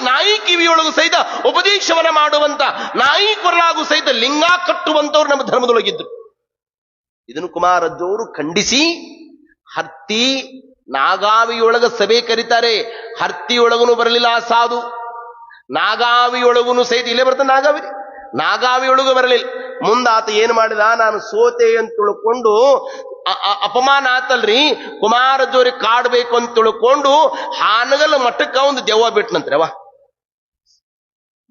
ನಾಯಿ ಕಿವಿಯೊಳಗು ಸಹಿತ ಉಪದೇಶವನ್ನ ಮಾಡುವಂತ, ನಾಯಿ ಕೊರಲಾಗೂ ಸಹಿತ ಲಿಂಗ ಕಟ್ಟುವಂತವ್ರು ನಮ್ಮ ಧರ್ಮದೊಳಗಿದ್ರು. ಇದನ್ನು ಕುಮಾರಜ್ಜವರು ಖಂಡಿಸಿ ಹರ್ತಿ ನಾಗಾವಿಯೊಳಗ ಸಭೆ ಕರೀತಾರೆ. ಹರ್ತಿಯೊಳಗನು ಬರಲಿಲ್ಲ ಆ ಸಾಧು, ನಾಗಾವಿಯೊಳಗುನು ಸಹಿತ ಇಲ್ಲೇ ಬರ್ತಾನೆ ನಾಗಾವಿ, ನಾಗಾವಿಯೊಳಗೂ ಬರಲಿಲ್ಲ. ಮುಂದಾತ ಏನ್ ಮಾಡಿದ, ನಾನು ಸೋತೆ ಅಂತ ತಿಳ್ಕೊಂಡು ಅಪಮಾನ ಆತಲ್ರಿ, ಕುಮಾರಜ್ಜೋರಿಗೆ ಕಾಡ್ಬೇಕು ಅಂತ ತಿಳ್ಕೊಂಡು ಹಾನಗಲ್ ಮಠಕ್ಕ ಒಂದು ದೆವ್ವ ಬಿಟ್ನಂತ್ರಿ. ಅವ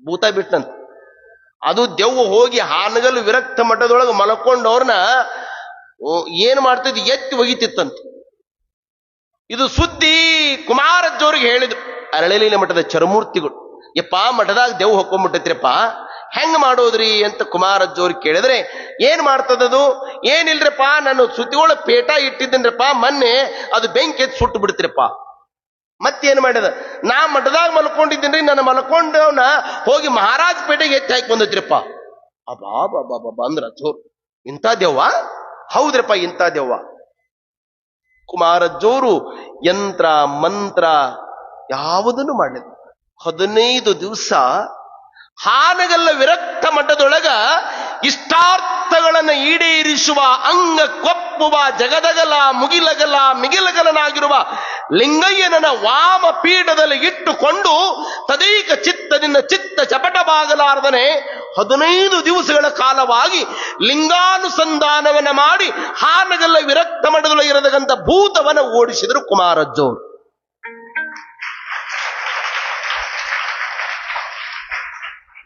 ಭೂತ ಬಿಟ್ನಂತ. ಅದು ದೆವ್ವ ಹೋಗಿ ಹಾನಗಲ್ ವಿರಕ್ತ ಮಠದೊಳಗೆ ಮಲ್ಕೊಂಡವ್ರನ್ನ ಏನ್ ಮಾಡ್ತಿದ್, ಎತ್ತಿ ಒಗಿತಿತ್ತಂತ. ಇದು ಸುದ್ದಿ ಕುಮಾರಜ್ಜೋರಿಗೆ ಹೇಳಿದ್ರು ಅರಳಲಿನ ಮಠದ ಚರಮೂರ್ತಿಗಳು. ಯಪ್ಪ, ಮಠದಾಗ ದೆವ್ ಹೊಕ್ಕೊಂಡ್ಬಿಟ್ಟೈತ್ರಿಪ್ಪ, ಹೆಂಗ್ ಮಾಡೋದ್ರಿ ಅಂತ ಕುಮಾರಜ್ಜೋರಿಗೆ ಕೇಳಿದ್ರೆ, ಏನ್ ಮಾಡ್ತದದು? ಏನಿಲ್ರಪ್ಪ, ನಾನು ಸುದ್ದಿಗಳ ಪೇಟ ಇಟ್ಟಿದ್ದೇನ್ರಪ್ಪ, ಮೊನ್ನೆ ಅದು ಬೆಂಕಿ ಎದ್ದು ಸುಟ್ಟು ಬಿಡ್ತಿರಪ್ಪ. ಮತ್ತೇನ್ ಮಾಡಿದ, ನಾ ಮಠದಾಗ ಮಲ್ಕೊಂಡಿದ್ದೀನಿ, ನನ್ನ ಮಲ್ಕೊಂಡವನ ಹೋಗಿ ಮಹಾರಾಜ್ ಪೇಟೆಗೆ ಎತ್ತಿ ಹಾಕಿ ಬಂದೈತ್ರಿಪ್ಪ. ಅಬಾ ಬಾಬಾ ಬಾಬಾ ಅಂದ್ರ ಜೋರ್, ಇಂಥ ದೆವ್ವ? ಹೌದ್ರಪ್ಪ, ಇಂಥ ದೆವ್ವ. ಕುಮಾರಜ್ಜೋರು ಯಂತ್ರ ಮಂತ್ರ ಯಾವುದನ್ನು ಮಾಡಲಿಲ್ಲ. 15 ದಿವಸ ಹಾನಗಲ್ಲ ವಿರಕ್ತ ಮಠದೊಳಗ ಇಷ್ಟಾರ್ಥಗಳನ್ನ ಈಡೇರಿಸುವ, ಅಂಗ ಕೊಪ್ಪುವ, ಜಗದಗಲ ಮುಗಿಲಗಲ ಮಿಗಿಲಗಲನಾಗಿರುವ ಲಿಂಗಯ್ಯನನ ವಾಮ ಪೀಠದಲ್ಲಿ ಇಟ್ಟುಕೊಂಡು ತದೈಕ ಚಿತ್ತದಿಂದ ಚಿತ್ತ ಚಪಟವಾಗಲಾರದನೆ 15 ದಿವಸಗಳ ಕಾಲವಾಗಿ ಲಿಂಗಾನುಸಂಧಾನವನ್ನ ಮಾಡಿ ಹಾನಗಲ್ಲ ವಿರಕ್ತ ಮಠದೊಳಗಿರತಕ್ಕಂಥ ಭೂತವನ್ನ ಓಡಿಸಿದರು ಕುಮಾರಜ್ಜೋರು.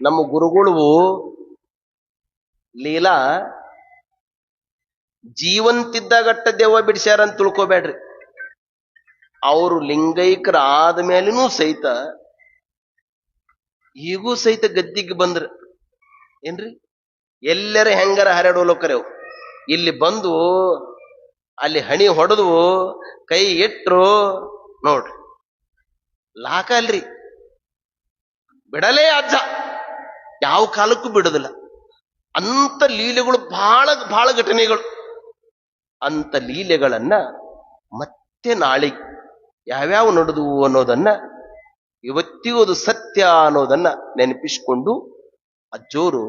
ನಮ್ಮ ಗುರುಗಳು ಲೀಲಾ ಜೀವಂತಿದ್ದಾಗಟ್ಟ ದೆವ್ವ ಬಿಡಿಸ್ಯಾರ ಅಂತ ತಿಳ್ಕೋಬೇಡ್ರಿ. ಅವರು ಲಿಂಗೈಕ್ರ ಆದ್ಮೇಲೂ ಸಹಿತ ಈಗೂ ಸಹಿತ ಗದ್ದಿಗೆ ಬಂದ್ರ ಏನ್ರಿ, ಎಲ್ಲರ ಹೆಂಗಾರ ಹರಡೋಲೋಕರೆ ಇಲ್ಲಿ ಬಂದು ಅಲ್ಲಿ ಹಣಿ ಹೊಡೆದು ಕೈ ಇಟ್ರು ನೋಡ್ರಿ, ಲಾಕ ಅಲ್ರಿ, ಬಿಡಲೇ ಅಜ್ಜ, ಯಾವ ಕಾಲಕ್ಕೂ ಬಿಡೋದಿಲ್ಲ. ಅಂತ ಲೀಲೆಗಳು ಬಹಳ ಬಹಳ ಘಟನೆಗಳು. ಅಂತ ಲೀಲೆಗಳನ್ನ ಮತ್ತೆ ನಾಳೆ ಯಾವ್ಯಾವ ನಡೆದು ಅನ್ನೋದನ್ನ ಇವತ್ತಿಗೂ ಅದು ಸತ್ಯ ಅನ್ನೋದನ್ನ ನೆನಪಿಸಿಕೊಂಡು ಅಜ್ಜೋರು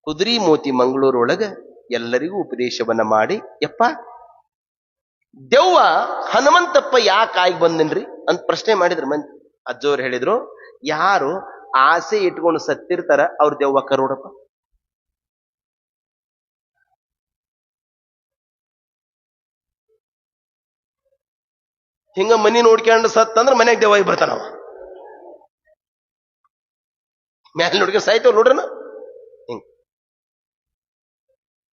ಕುದುರಿ ಮೋತಿ ಮಂಗಳೂರೊಳಗ ಎಲ್ಲರಿಗೂ ಉಪದೇಶವನ್ನ ಮಾಡಿ, ಯಪ್ಪ ದೆವ್ವ ಹನುಮಂತಪ್ಪ ಯಾಕೆ ಆಗಿ ಬಂದನ್ರಿ ಅಂತ ಪ್ರಶ್ನೆ ಮಾಡಿದ್ರು ಮಂದಿ. ಅಜ್ಜೋರು ಹೇಳಿದ್ರು, ಯಾರು ಆಸೆ ಇಟ್ಕೊಂಡು ಸತ್ತಿರ್ತಾರ ಅವ್ರ ದೆವ್ವ ಕರೋಡಪ್ಪ. ಹಿಂಗ ಮನಿ ನೋಡ್ಕೊಂಡು ಸತ್ತಂದ್ರ ಮನ್ಯಾಗ ದೆವ್ವಾಗಿ ಬರ್ತಾನವ. ಮ್ಯಾಲ ನೋಡ್ಕೊಂಡು ಸಾಯ್ತವ್ ನೋಡ್ರನ. ಹಿಂಗ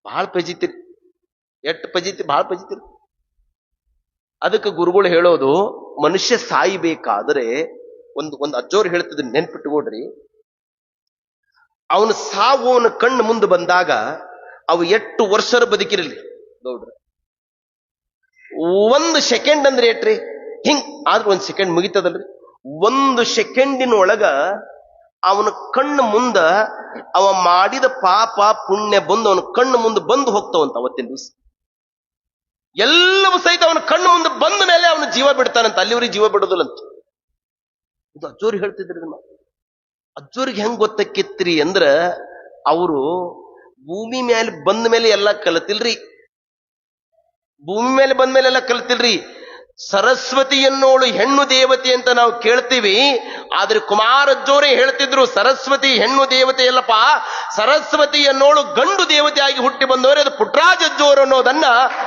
ಬಹಳ ಪಜಿತಿರಿ, ಎಟ್ ಪಜಿತಿ, ಬಹಳ ಪಜಿತಿರಿ. ಅದಕ್ಕೆ ಗುರುಗಳು ಹೇಳೋದು, ಮನುಷ್ಯ ಸಾಯ್ಬೇಕಾದ್ರೆ ಒಂದು ಅಜ್ಜೋರು ಹೇಳ್ತಿದ್ರು, ನೆನ್ಪಿಟ್ಟುಕೊಡ್ರಿ. ಅವನ ಸಾವು ಅವನ ಕಣ್ಣು ಮುಂದೆ ಬಂದಾಗ ಅವು ಎಷ್ಟು ವರ್ಷರ ಬದುಕಿರಲಿ ನೋಡ್ರಿ, 1 ಸೆಕೆಂಡ್ ಅಂದ್ರೆ ಏಟ್ರಿ, ಹಿಂಗ್ ಆದ್ರೆ 1 ಸೆಕೆಂಡ್ ಮುಗಿತದಲ್ರಿ. 1 ಸೆಕೆಂಡಿನೊಳಗ ಅವನ ಕಣ್ಣು ಮುಂದ ಅವ ಮಾಡಿದ ಪಾಪ ಪುಣ್ಯ ಬಂದು ಅವನ ಕಣ್ಣು ಮುಂದೆ ಬಂದು ಹೋಗ್ತಾವಂತ. ಅವತ್ತಿನ ದಿವಸ ಎಲ್ಲವೂ ಸಹಿತ ಅವನ ಕಣ್ಣು ಮುಂದೆ ಬಂದ ಮೇಲೆ ಅವನ ಜೀವ ಬಿಡ್ತಾನಂತ, ಅಲ್ಲಿವರೆಗೆ ಜೀವ ಬಿಡೋದಿಲ್ಲಂತ. ಇದು ಅಜ್ಜೋರು ಹೇಳ್ತಿದ್ರಿ. ಅಜ್ಜೋರಿಗೆ ಹೆಂಗ್ ಗೊತ್ತಕ್ಕಿತ್ರಿ ಅಂದ್ರ, ಅವರು ಭೂಮಿ ಮೇಲೆ ಬಂದ ಮೇಲೆ ಎಲ್ಲ ಕಲಿತಿಲ್ರಿ. ಭೂಮಿ ಮೇಲೆ ಬಂದ ಮೇಲೆ ಎಲ್ಲ ಕಲಿತಿಲ್ರಿ. ಸರಸ್ವತಿ ಎನ್ನೋಳು ಹೆಣ್ಣು ದೇವತೆ ಅಂತ ನಾವು ಕೇಳ್ತೀವಿ, ಆದ್ರೆ ಕುಮಾರಜ್ಜೋರೇ ಹೇಳ್ತಿದ್ರು, ಸರಸ್ವತಿ ಹೆಣ್ಣು ದೇವತೆ ಅಲ್ಲಪ್ಪ, ಸರಸ್ವತಿ ಎನ್ನೋಳು ಗಂಡು ದೇವತೆ ಆಗಿ ಹುಟ್ಟಿ ಬಂದವರೇ ಅದು ಪುಟ್ರಾಜಜ್ಜೋರು ಅನ್ನೋದನ್ನ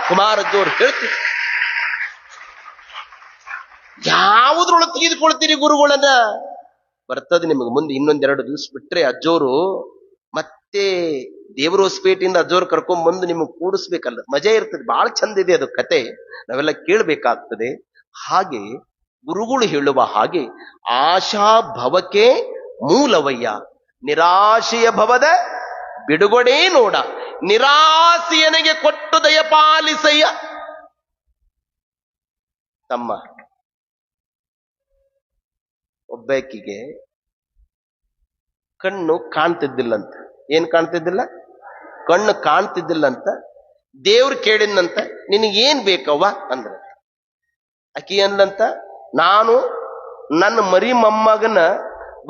ಕುಮಾರಜ್ಜೋರು ಹೇಳ್ತಿದ್ರು. ಯಾವುದ್ರೊಳಗೆ ತೆಗೆದುಕೊಳ್ತೀರಿ ಗುರುಗಳನ್ನ? ಬರ್ತದೆ ನಿಮಗೆ ಮುಂದೆ. ಇನ್ನೊಂದೆರಡು ದಿವಸ ಬಿಟ್ರೆ ಅಜ್ಜೋರು ಮತ್ತೆ ದೇವರ ಹೊಸಪೇಟೆಯಿಂದ ಅಜ್ಜೋರು ಕರ್ಕೊಂಡ್ ಬಂದು ನಿಮಗೆ ಕೂಡಿಸ್ಬೇಕಲ್ಲ, ಮಜಾ ಇರ್ತದೆ. ಬಹಳ ಚಂದ ಇದೆ ಅದು ಕತೆ, ನಾವೆಲ್ಲ ಕೇಳಬೇಕಾಗ್ತದೆ. ಹಾಗೆ ಗುರುಗಳು ಹೇಳುವ ಹಾಗೆ, ಆಶಾ ಭವಕ್ಕೆ ಮೂಲವಯ್ಯ, ನಿರಾಶೆಯ ಭವದ ಬಿಡುಗಡೆ ನೋಡ, ನಿರಾಸೆಯನಿಗೆ ಕೊಟ್ಟು ದಯಪಾಲಿಸಯ್ಯ. ತಮ್ಮ ಒಬ್ಬಾಕಿಗೆ ಕಣ್ಣು ಕಾಣ್ತಿದ್ದಿಲ್ಲಂತ. ಏನ್ ಕಾಣ್ತಿದ್ದಿಲ್ಲ? ಕಣ್ಣು ಕಾಣ್ತಿದ್ದಿಲ್ಲಂತ. ದೇವ್ರು ಕೇಳಿದ್ನಂತ, ನಿನಗೇನ್ ಬೇಕವ್ವ ಅಂದ್ರ. ಆಕಿ ಅಂದಂತ, ನಾನು ನನ್ನ ಮರಿ ಮೊಮ್ಮಗನ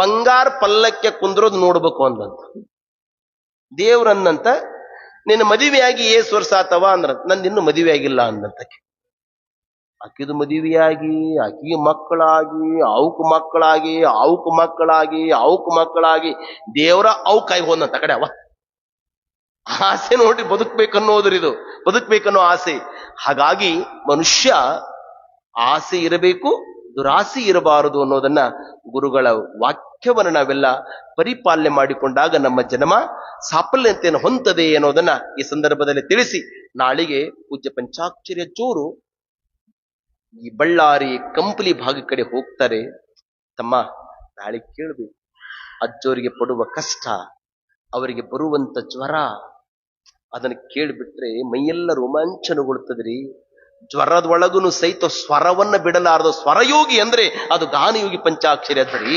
ಬಂಗಾರ ಪಲ್ಲಕ್ಕೆ ಕುಂದ್ರೋದು ನೋಡ್ಬೇಕು ಅಂದಂತ. ದೇವ್ರಂದಂತ, ನಿನ್ನ ಮದುವೆಯಾಗಿ ಏಸ್ ವರ್ಷ ಆತವ ಅಂದ್ರ. ನಂದಿನ್ನು ಮದುವೆ ಆಗಿಲ್ಲ ಅಂದಂತ. ಆಕಿದು ಮದುವೆಯಾಗಿ, ಆಕಿಗೆ ಮಕ್ಕಳಾಗಿ, ಅವಕ್ ಮಕ್ಕಳಾಗಿ, ಅವಕ್ ಮಕ್ಕಳಾಗಿ, ಅವಕ್ ಮಕ್ಕಳಾಗಿ, ದೇವರ ಅವಕಾಯಿ ಹೋದಂತ ಕಡೆ ಅವ. ಆಸೆ ನೋಡಿ ಬದುಕ್ಬೇಕನ್ನೋದ್ರಿ, ಇದು ಬದುಕ್ಬೇಕನ್ನೋ ಆಸೆ. ಹಾಗಾಗಿ ಮನುಷ್ಯ ಆಸೆ ಇರಬೇಕು, ದುರಾಸೆ ಇರಬಾರದು ಅನ್ನೋದನ್ನ ಗುರುಗಳ ವಾಕ್ಯವನ್ನು ನಾವೆಲ್ಲ ಪರಿಪಾಲನೆ ಮಾಡಿಕೊಂಡಾಗ ನಮ್ಮ ಜನ್ಮ ಸಾಫಲ್ಯತೆಯನ್ನು ಹೊಂದದೆ ಅನ್ನೋದನ್ನ ಈ ಸಂದರ್ಭದಲ್ಲಿ ತಿಳಿಸಿ, ನಾಳೆಗೆ ಪೂಜ್ಯ ಪಂಚಾಕ್ಷರಿ ಅಜ್ಜೋರು ಈ ಬಳ್ಳಾರಿ ಕಂಪ್ಲಿ ಭಾಗ ಕಡೆ ಹೋಗ್ತಾರೆ. ತಮ್ಮ ನಾಳೆ ಕೇಳಬೇಕು, ಅಜ್ಜೋರಿಗೆ ಪಡುವ ಕಷ್ಟ, ಅವರಿಗೆ ಬರುವಂತ ಜ್ವರ, ಅದನ್ನು ಕೇಳಿಬಿಟ್ರೆ ಮೈಯೆಲ್ಲ ರೋಮಾಂಚನಗೊಳ್ತದ್ರಿ. ಜ್ವರದೊಳಗುನು ಸಹಿತ ಸ್ವರವನ್ನ ಬಿಡಲಾರದು ಸ್ವರಯೋಗಿ ಅಂದ್ರೆ ಅದು ಗಾನಯೋಗಿ ಪಂಚಾಕ್ಷರಿ ಅದ್ರಿ.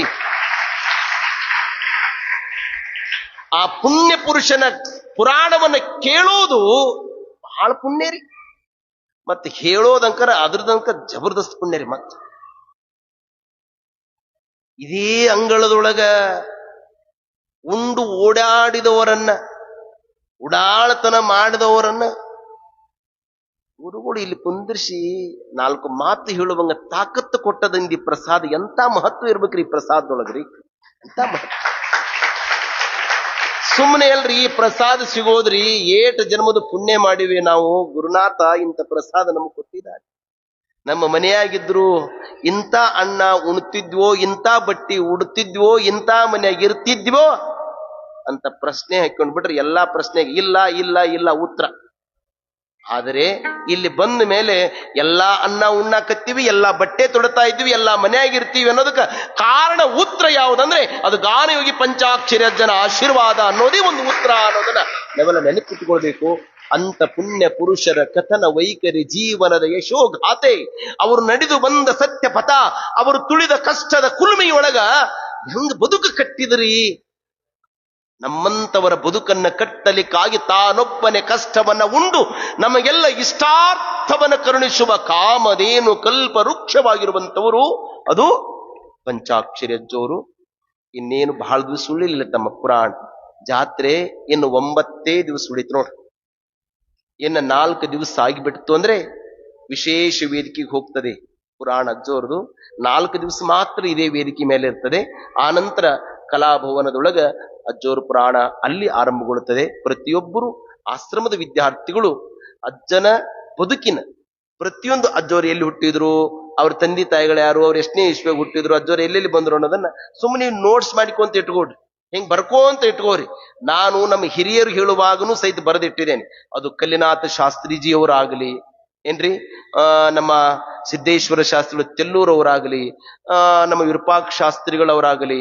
ಆ ಪುಣ್ಯ ಪುರುಷನ ಪುರಾಣವನ್ನ ಕೇಳೋದು ಬಹಳ ಪುಣ್ಯ ರೀ. ಮತ್ತೆ ಹೇಳೋದಂಕರ ಅದ್ರದಂಕ ಜಬರ್ದಸ್ತ್ ಪುಣ್ಯ ರೀ. ಮತ್ತೆ ಇದೇ ಅಂಗಳದೊಳಗ ಉಂಡು ಓಡಾಡಿದವರನ್ನ, ಉಡಾಳತನ ಮಾಡಿದವರನ್ನ ಗುರುಗಳು ಇಲ್ಲಿ ಕುಂದಿರಿಸಿ 4 ಮಾತು ಹೇಳುವಂಗ ತಾಕತ್ತು ಕೊಟ್ಟದಿಂದ ಈ ಪ್ರಸಾದ. ಎಂತ ಮಹತ್ವ ಇರ್ಬೇಕ್ರಿ ಈ ಪ್ರಸಾದದೊಳಗ್ರಿ, ಎಂತ ಮಹತ್ವ. ಸುಮ್ಮನೆ ಅಲ್ರಿ ಈ ಪ್ರಸಾದ ಸಿಗೋದ್ರಿ. 8 ಜನ್ಮದ ಪುಣ್ಯ ಮಾಡಿವಿ ನಾವು. ಗುರುನಾಥ ಇಂಥ ಪ್ರಸಾದ ನಮಗೆ ಕೊಟ್ಟಿದ್ದಾರೆ. ನಮ್ಮ ಮನೆಯಾಗಿದ್ರು ಇಂಥ ಅನ್ನ ಉಣ್ತಿದ್ವೋ, ಇಂಥ ಬಟ್ಟಿ ಉಡ್ತಿದ್ವೋ, ಇಂಥ ಮನೆಯಾಗ ಇರ್ತಿದ್ವೋ ಅಂತ ಪ್ರಶ್ನೆ ಹಾಕೊಂಡ್ಬಿಟ್ರೆ ಎಲ್ಲಾ ಪ್ರಶ್ನೆಗೆ ಇಲ್ಲ ಇಲ್ಲ ಇಲ್ಲ ಉತ್ತರ. ಆದರೆ ಇಲ್ಲಿ ಬಂದ ಮೇಲೆ ಎಲ್ಲಾ ಅನ್ನ ಉಣ್ಣಾಕತ್ತೀವಿ, ಎಲ್ಲಾ ಬಟ್ಟೆ ತೊಡ್ತಾ ಇದ್ವಿ, ಎಲ್ಲಾ ಮನೆಯಾಗಿರ್ತೀವಿ ಅನ್ನೋದಕ್ಕೆ ಕಾರಣ ಉತ್ತರ ಯಾವುದಂದ್ರೆ ಅದು ಗಾನಯೋಗಿ ಪಂಚಾಕ್ಷರಿ ಅಜ್ಜನ ಆಶೀರ್ವಾದ ಅನ್ನೋದೇ ಒಂದು ಉತ್ತರ ಅನ್ನೋದನ್ನ ನಾವೆಲ್ಲ ನೆನಪಿಟ್ಟುಕೊಳ್ಬೇಕು. ಅಂತ ಪುಣ್ಯ ಪುರುಷರ ಕಥನ ವೈಖರಿ ಜೀವನದ ಯಶೋಗಾಥೆ, ಅವರು ನಡೆದು ಬಂದ ಸತ್ಯ ಪಥ, ಅವರು ತುಳಿದ ಕಷ್ಟದ ಕುಲುಮೆಯೊಳಗ ಹೆಂಗ ಬದುಕು ಕಟ್ಟಿದ್ರಿ. ನಮ್ಮಂತವರ ಬದುಕನ್ನ ಕಟ್ಟಲಿಕ್ಕಾಗಿ ತಾನೊಬ್ಬನೇ ಕಷ್ಟವನ್ನ ಉಂಡು ನಮಗೆಲ್ಲ ಇಷ್ಟಾರ್ಥವನ್ನ ಕರುಣಿಸುವ ಕಾಮಧೇನು ಕಲ್ಪ ವೃಕ್ಷವಾಗಿರುವಂತವರು ಅದು ಪಂಚಾಕ್ಷರಿ ಅಜ್ಜೋರು ಇನ್ನೇನು ಬಹಳ ದಿವಸ ಉಳಿಲಿಲ್ಲ ತಮ್ಮ ಪುರಾಣ ಜಾತ್ರೆ ಇನ್ನು 9 ದಿವಸ ಉಳಿತು ನೋಡ್ರಿ. ಇನ್ನು 4 ದಿವಸ ಆಗಿಬಿಡ್ತು ಅಂದ್ರೆ ವಿಶೇಷ ವೇದಿಕೆಗೆ ಹೋಗ್ತದೆ ಪುರಾಣ ಅಜ್ಜೋರ್ದು. 4 ದಿವಸ ಮಾತ್ರ ಇದೇ ವೇದಿಕೆ ಮೇಲೆ ಇರ್ತದೆ. ಆನಂತರ ಕಲಾಭವನದೊಳಗ ಅಜ್ಜೋರು ಪುರಾಣ ಅಲ್ಲಿ ಆರಂಭಗೊಳ್ಳುತ್ತದೆ. ಪ್ರತಿಯೊಬ್ಬರು ಆಶ್ರಮದ ವಿದ್ಯಾರ್ಥಿಗಳು ಅಜ್ಜನ ಬದುಕಿನ ಪ್ರತಿಯೊಂದು ಅಜ್ಜೋರು ಎಲ್ಲಿ ಹುಟ್ಟಿದ್ರು, ಅವ್ರ ತಂದೆ ತಾಯಿಗಳು ಯಾರು, ಅವ್ರು ಎಷ್ಟನೇ ಇಸ್ವಿಯಾಗ ಹುಟ್ಟಿದ್ರು, ಅಜ್ಜೋರು ಎಲ್ಲೆಲ್ಲಿ ಬಂದ್ರು ಅನ್ನೋದನ್ನ ಸುಮ್ಮನೆ ನೋಟ್ಸ್ ಮಾಡಿಕೊಂತ ಇಟ್ಕೊಡ್ರಿ, ಹಿಂಗ್ ಬರ್ಕೋಂತ ಇಟ್ಕೋರಿ. ನಾನು ನಮ್ಮ ಹಿರಿಯರು ಹೇಳುವಾಗನೂ ಸಹಿತ ಬರೆದಿಟ್ಟಿದ್ದೇನೆ. ಅದು ಕಲ್ಲಿನಾಥ ಶಾಸ್ತ್ರೀಜಿಯವರಾಗಲಿ ಏನ್ರಿ, ನಮ್ಮ ಸಿದ್ದೇಶ್ವರ ಶಾಸ್ತ್ರಿಗಳು ತೆಲ್ಲೂರವರಾಗಲಿ, ನಮ್ಮ ವಿರೂಪಾಕ್ಷ ಶಾಸ್ತ್ರಿಗಳವರಾಗಲಿ,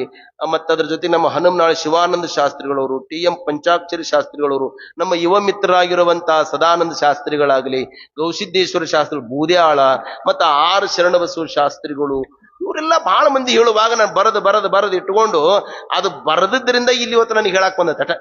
ಮತ್ತದ್ರ ಜೊತೆ ನಮ್ಮ ಹನುಮನಾಳ ಶಿವಾನಂದ ಶಾಸ್ತ್ರಿಗಳವರು, TM ಪಂಚಾಕ್ಷರಿ ಶಾಸ್ತ್ರಿಗಳವರು, ನಮ್ಮ ಯುವ ಮಿತ್ರರಾಗಿರುವಂತಹ ಸದಾನಂದ ಶಾಸ್ತ್ರಿಗಳಾಗಲಿ, ಗೌಸಿದ್ದೇಶ್ವರ ಶಾಸ್ತ್ರಿಗಳು, ಬೂದ್ಯಾಳ, ಮತ್ತ R ಶರಣಬಸವ ಶಾಸ್ತ್ರಿಗಳು, ಇವರೆಲ್ಲ ಬಹಳ ಮಂದಿ ಹೇಳುವಾಗ ನಾನು ಬರೆದು ಇಟ್ಟುಕೊಂಡು ಅದು ಬರೆದಿದ್ದರಿಂದ ಇಲ್ಲಿ ಇವತ್ತು ನನಗೆ ಹೇಳಕ್ ಬಂದ ತಟ